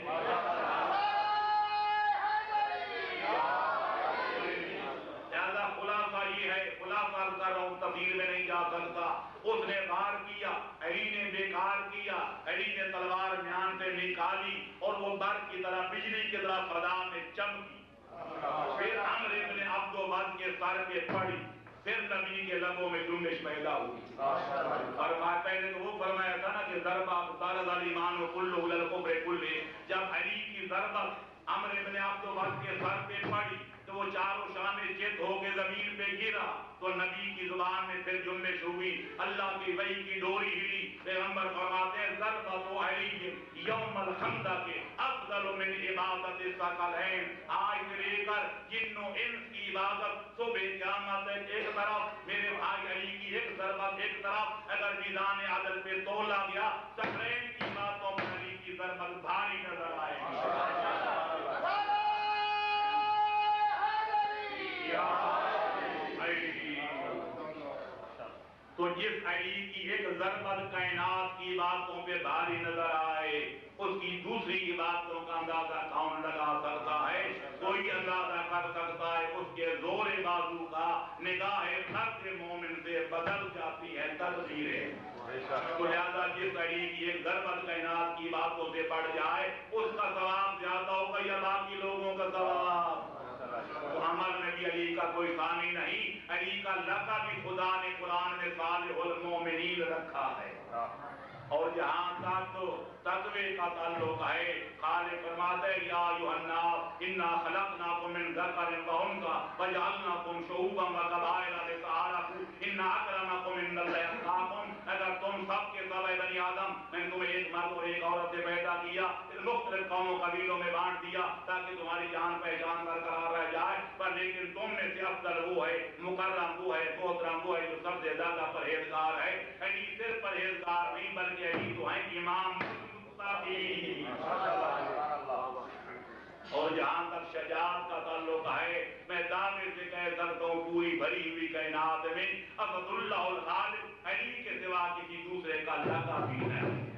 لہذا خلاصہ یہ ہے، خلاصہ کر رہا ہوں، تفصیل میں نہیں جا سکتا. اس نے وار کیا، علی نے بیکار کیا، علی نے تلوار میان سے نکالی اور وہ برق کی طرح بجلی کی طرح فضا میں چمکی. پھر عمرو ابن عبد ود کے سر پہ پڑی، پھر نبی کے لبوں میں جنبش پیدا ہوئی. فرمایا پہلے تو وہ فرمایا تھا نا کہ ضربہ طارد الایمان کلہ الی الکفر کلہ، جب علی کی ضربت عمرو ابن عبد ود کے سر پہ پڑی تو وہ چاروں شانے چت ہو کے زمین پہ گرا تو نبی کی زبان میں پھر جنبش ہوئی، اللہ کی وحی کی ڈوری ہلی. پیغمبر فرماتے ہیں ضربۃ علی یوم الخندق افضل من عبادت الثقلین. آج سے لے کر جن و انس کی عبادت صبح قیامت ایک طرف، میرے بھائی علی کی ایک ضربت ایک طرف، اگر میزان عدل پہ تولا گیا ثقلین کی باتوں پر علی کی ضربت بھاری نظر آئے گی. تو جس علی کی ایک ضربت کائنات کی باتوں پہ بھاری نظر آئے، اس کی دوسری عبادتوں کا اندازہ کون لگا سکتا ہے؟ کوئی اندازہ کر سکتا ہے اس کے زور بازو کا؟ نگاہ فرد مومن سے بدل جاتی ہے تقدیریں. تو لہذا جس علی کی ایک ضربت کائنات کی باتوں سے بڑھ جائے اس کا ثواب زیادہ ہوگا یا باقی لوگوں کا ثواب؟ تو عمر نبی علی کا کوئی ثانی نہیں، علی کا لقب بھی خدا نے قرآن میں صالح المومنین رکھا ہے. اور جہاں تک تقوی کا تعلق ہے، خالق فرماتے ہیں یا ایھا الناس انا خلقناکم من ذکر و انثی وجعلناکم شعوبا وقبائل لتعارفوا ان اکرمکم عند اللہ اتقاکم. اگر تم سب کے سب بنی آدم، میں نے تمہیں ایک مرد اور ایک عورت سے پیدا کیا، مختلف قوموں قبیلوں میں بانٹ دیا تاکہ تمہاری جان پہچان برقرار رہ جائے، پر لیکن تم میں سے افضل وہ ہے، مکرم وہ ہے، محترم وہ ہے جو سب سے زیادہ پرہیزگار ہے. علی صرف پرہیزگار نہیں بلکہ علی تو ہیں امام متقی. اور جہاں تک شجاعت کا تعلق ہے، میں دعوے سے کہہ سکتا ہوں پوری بھری ہوئی کائنات میں اسد اللہ الغالب علی کے سوا کسی دوسرے کا لقب بھی نہیں.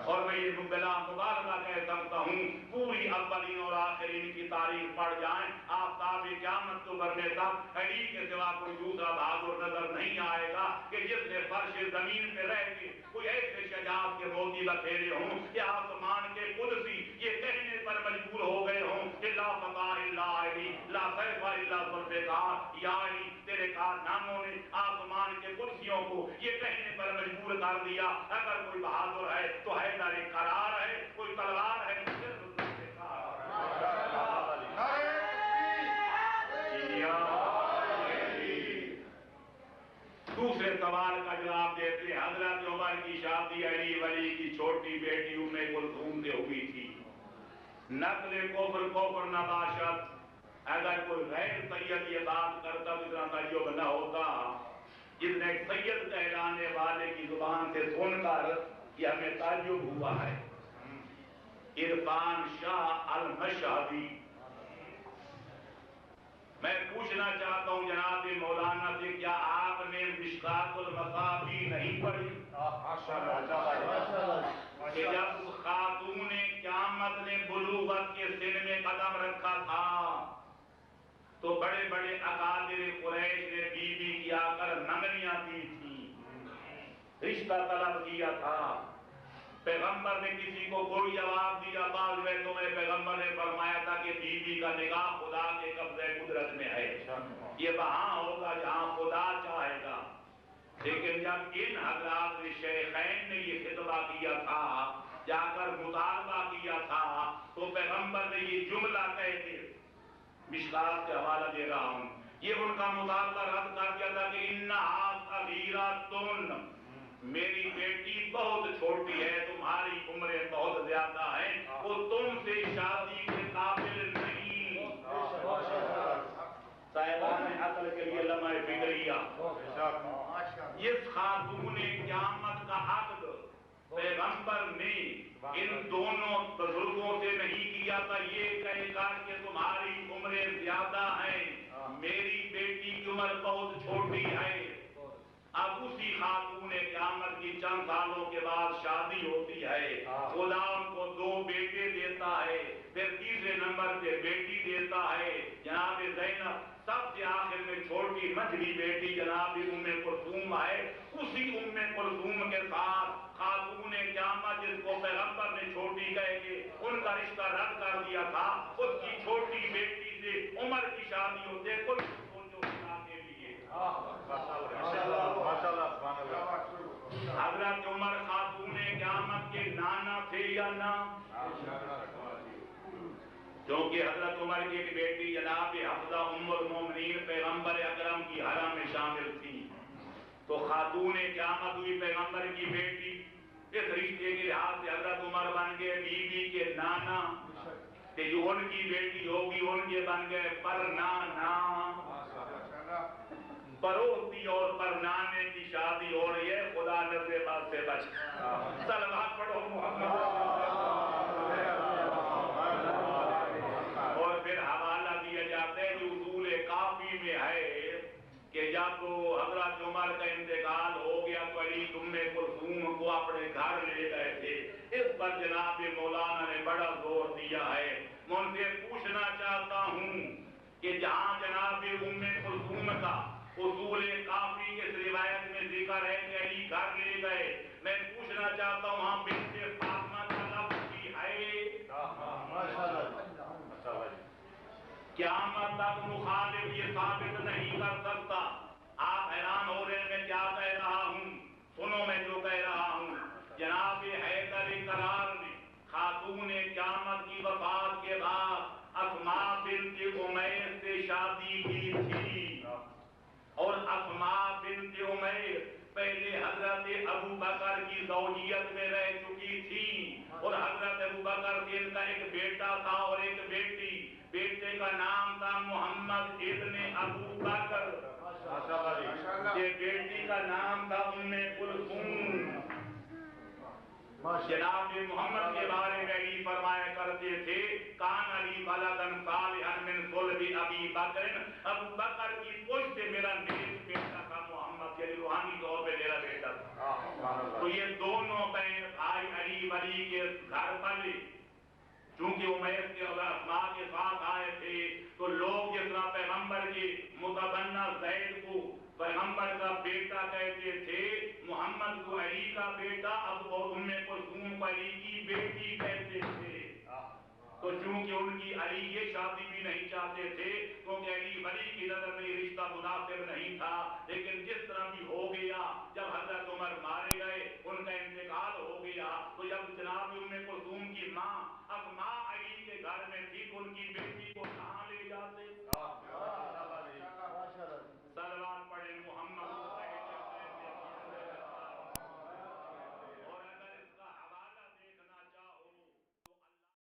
اور میں یہ بلا مبالغہ کہہ سکتا ہوں پوری اولین اور آخرین کی تاریخ پڑھ جائیں، آفتاب قیامت کو برنے تک علی کے سوا کوئی دوسرا بہادر نظر نہیں آئے گا کہ جس نے فرش زمین پہ رہ کے کوئی ایسے شجاعت کے موتی بکھیرے ہوں کہ آسمان کے قدسی یہ کہنے پر مجبور ہو گئے ہوں کہ لا فتح الا علی لا سیف الا ذوالفقار. یا علی تیرے کارناموں نے آسمان کے قدسیوں کو یہ کہنے پر مجبور کر دیا اگر کوئی بہادر ہے تو حیدر قرار ہے، کوئی تلوار ہے تو صرف دوسرے سوال کا جواب دیتے ہیں. حضرت عمر کی شادی علی ولی کی چھوٹی بیٹی ام کلثوم سے ہوئی تھی. نقل کفر نباشت. اگر کوئی غیر سید یہ بات کرتا تو اتنا تعجب نہ ہوتا جس نے سید کہلانے والے کی زبان سے سن کر یہ ہمیں تعجب ہوا ہے. عرفان شاہ المشہدی. میں پوچھنا چاہتا ہوں جناب مولانا سے کیا آپ نے مشکات المصابیح نہیں پڑھی کہ جب خاتون قیامت نے بلوغت کے سن میں قدم رکھا تھا تو بڑے بڑے اکابر قریش نے بی بی کی آ کر ننگریاں دی تھی، رشتہ طلب کیا تھا. پیغمبر نے کسی کو کوئی جواب دیا. بعض ویدوں میں پیغمبر نے فرمایا تھا کہ بی بی کا نگاہ خدا کے قبضے قدرت میں ہے، یہ وہاں ہوگا جہاں خدا چاہے گا. لیکن جب ان حضرات شیخین نے یہ خطبہ کیا تھا، جا کر مطالبہ کیا تھا، تو پیغمبر نے یہ جملہ کہہ کے مشکات کا حوالہ دے رہا ہوں، یہ ان کا مطالبہ رد کر دیا تھا کہ انہا صغیرۃ، میری بیٹی بہت چھوٹی ہے، تمہاری عمریں بہت زیادہ ہیں، وہ تم سے شادی کے قابل نہیں. صاحبان عقل کے لیے لمحہ فکریہ. اس خاتون قیامت کا عقد پیغمبر نے ان دونوں بزرگوں سے نہیں کیا تھا یہ کہہ کر کہ تمہاری عمریں زیادہ ہیں، میری عمر بہت چھوٹی ہے. اب اسی خاتون قیامت کی چند سالوں کے بعد شادی ہوتی ہے. خدا ان کو 2 بیٹے دیتا ہے. پھر تیسرے نمبر پہ بیٹی دیتا ہے جناب زینب. سب سے آخر میں چھوٹی منجلی بیٹی جناب ام کلثوم ہے. اسی ام کلثوم کے ساتھ خاتون قیامت جس کو پیغمبر نے چھوٹی کہہ کے ان کا رشتہ رد کر دیا تھا، اس کی چھوٹی بیٹی سے عمر کی شادی ہوتے کوئی سوچو کے لیے. حضرت عمر خاتون قیامت کے نانا تھے یا نہ؟ کیونکہ حضرت عمر کی ایک بیٹی جناب حفصہ ام المومنین پیغمبر اکرم کی حرم میں شامل تھی. تو خاتون قیامت ہوئی پیغمبر کی بیٹی. اس رشتے کے لحاظ سے حضرت عمر بن گئے بیوی کے نانا. کہ جو ان کی بیٹی ہوگی ان کے بن گئے پر نانا. پروتی اور پرنانے کی شادی ہو رہی ہے. خدا نظر بات سے بچ. صلوات پڑھو محمد. اور پھر حوالہ دیا جاتا ہے جو اصول کافی میں ہے کہ جب حضرت عمر کا انتقال ہو گیا تو علی ام کلثوم کو اپنے گھر لے گئے تھے. اس پر جناب مولانا نے بڑا زور دیا ہے. میں ان سے پوچھنا چاہتا ہوں کہ جہاں جناب ام کلثوم کا اصول کافی اس روایت میں ذکر ہے کہ علی گھر لے گئے، میں پوچھنا چاہتا ہوں وہاں بنت فاطمہ کا لفظ بھی ہے؟ قیامت تک مخالف یہ ثابت نہیں کر سکتا. آپ حیران ہو رہے ہیں میں کیا کہہ رہا ہوں. سنو میں جو کہہ رہا ہوں. جناب حیدر کرار نے خاتون قیامت کی وفات کے بعد اسماء بنت امیس سے شادی کی تھی. اور اسماء بنت امیس پہلے حضرت ابو بکر کی زوجیت میں رہ چکی تھی. اور حضرت ابو بکر سے ان کا ایک بیٹا تھا اور ایک بیٹی. بیٹے کا نام تھا محمد ابن ابو بکر. یہ بیٹی کا نام تھا ام کلثوم. جناب محمد کے بارے میں علی فرمایا کرتے تھے کان علی ولدن صالحا من صلب ابی بکر. ابو بکر کی پشت سے میرا نیک بیٹا تھا محمد، یعنی روحانی طور پہ میرا بیٹا تھا. تو یہ دونوں بہن بھائی علی ولی کے گھر پلے. چونکہ امیس کے اور اسماء کے ساتھ آئے تھے تو لوگ جس طرح پیغمبر کے متبنہ زید کو پیغمبر کا بیٹا کہتے تھے، محمد کو علی کا بیٹا، اب اور ام کلثوم کو علی کی بیٹی کہتے تھے. تو چونکہ ان کی علی یہ شادی بھی نہیں چاہتے تھے کیونکہ علی ولی کی نظر میں یہ رشتہ مناسب نہیں تھا. لیکن جس طرح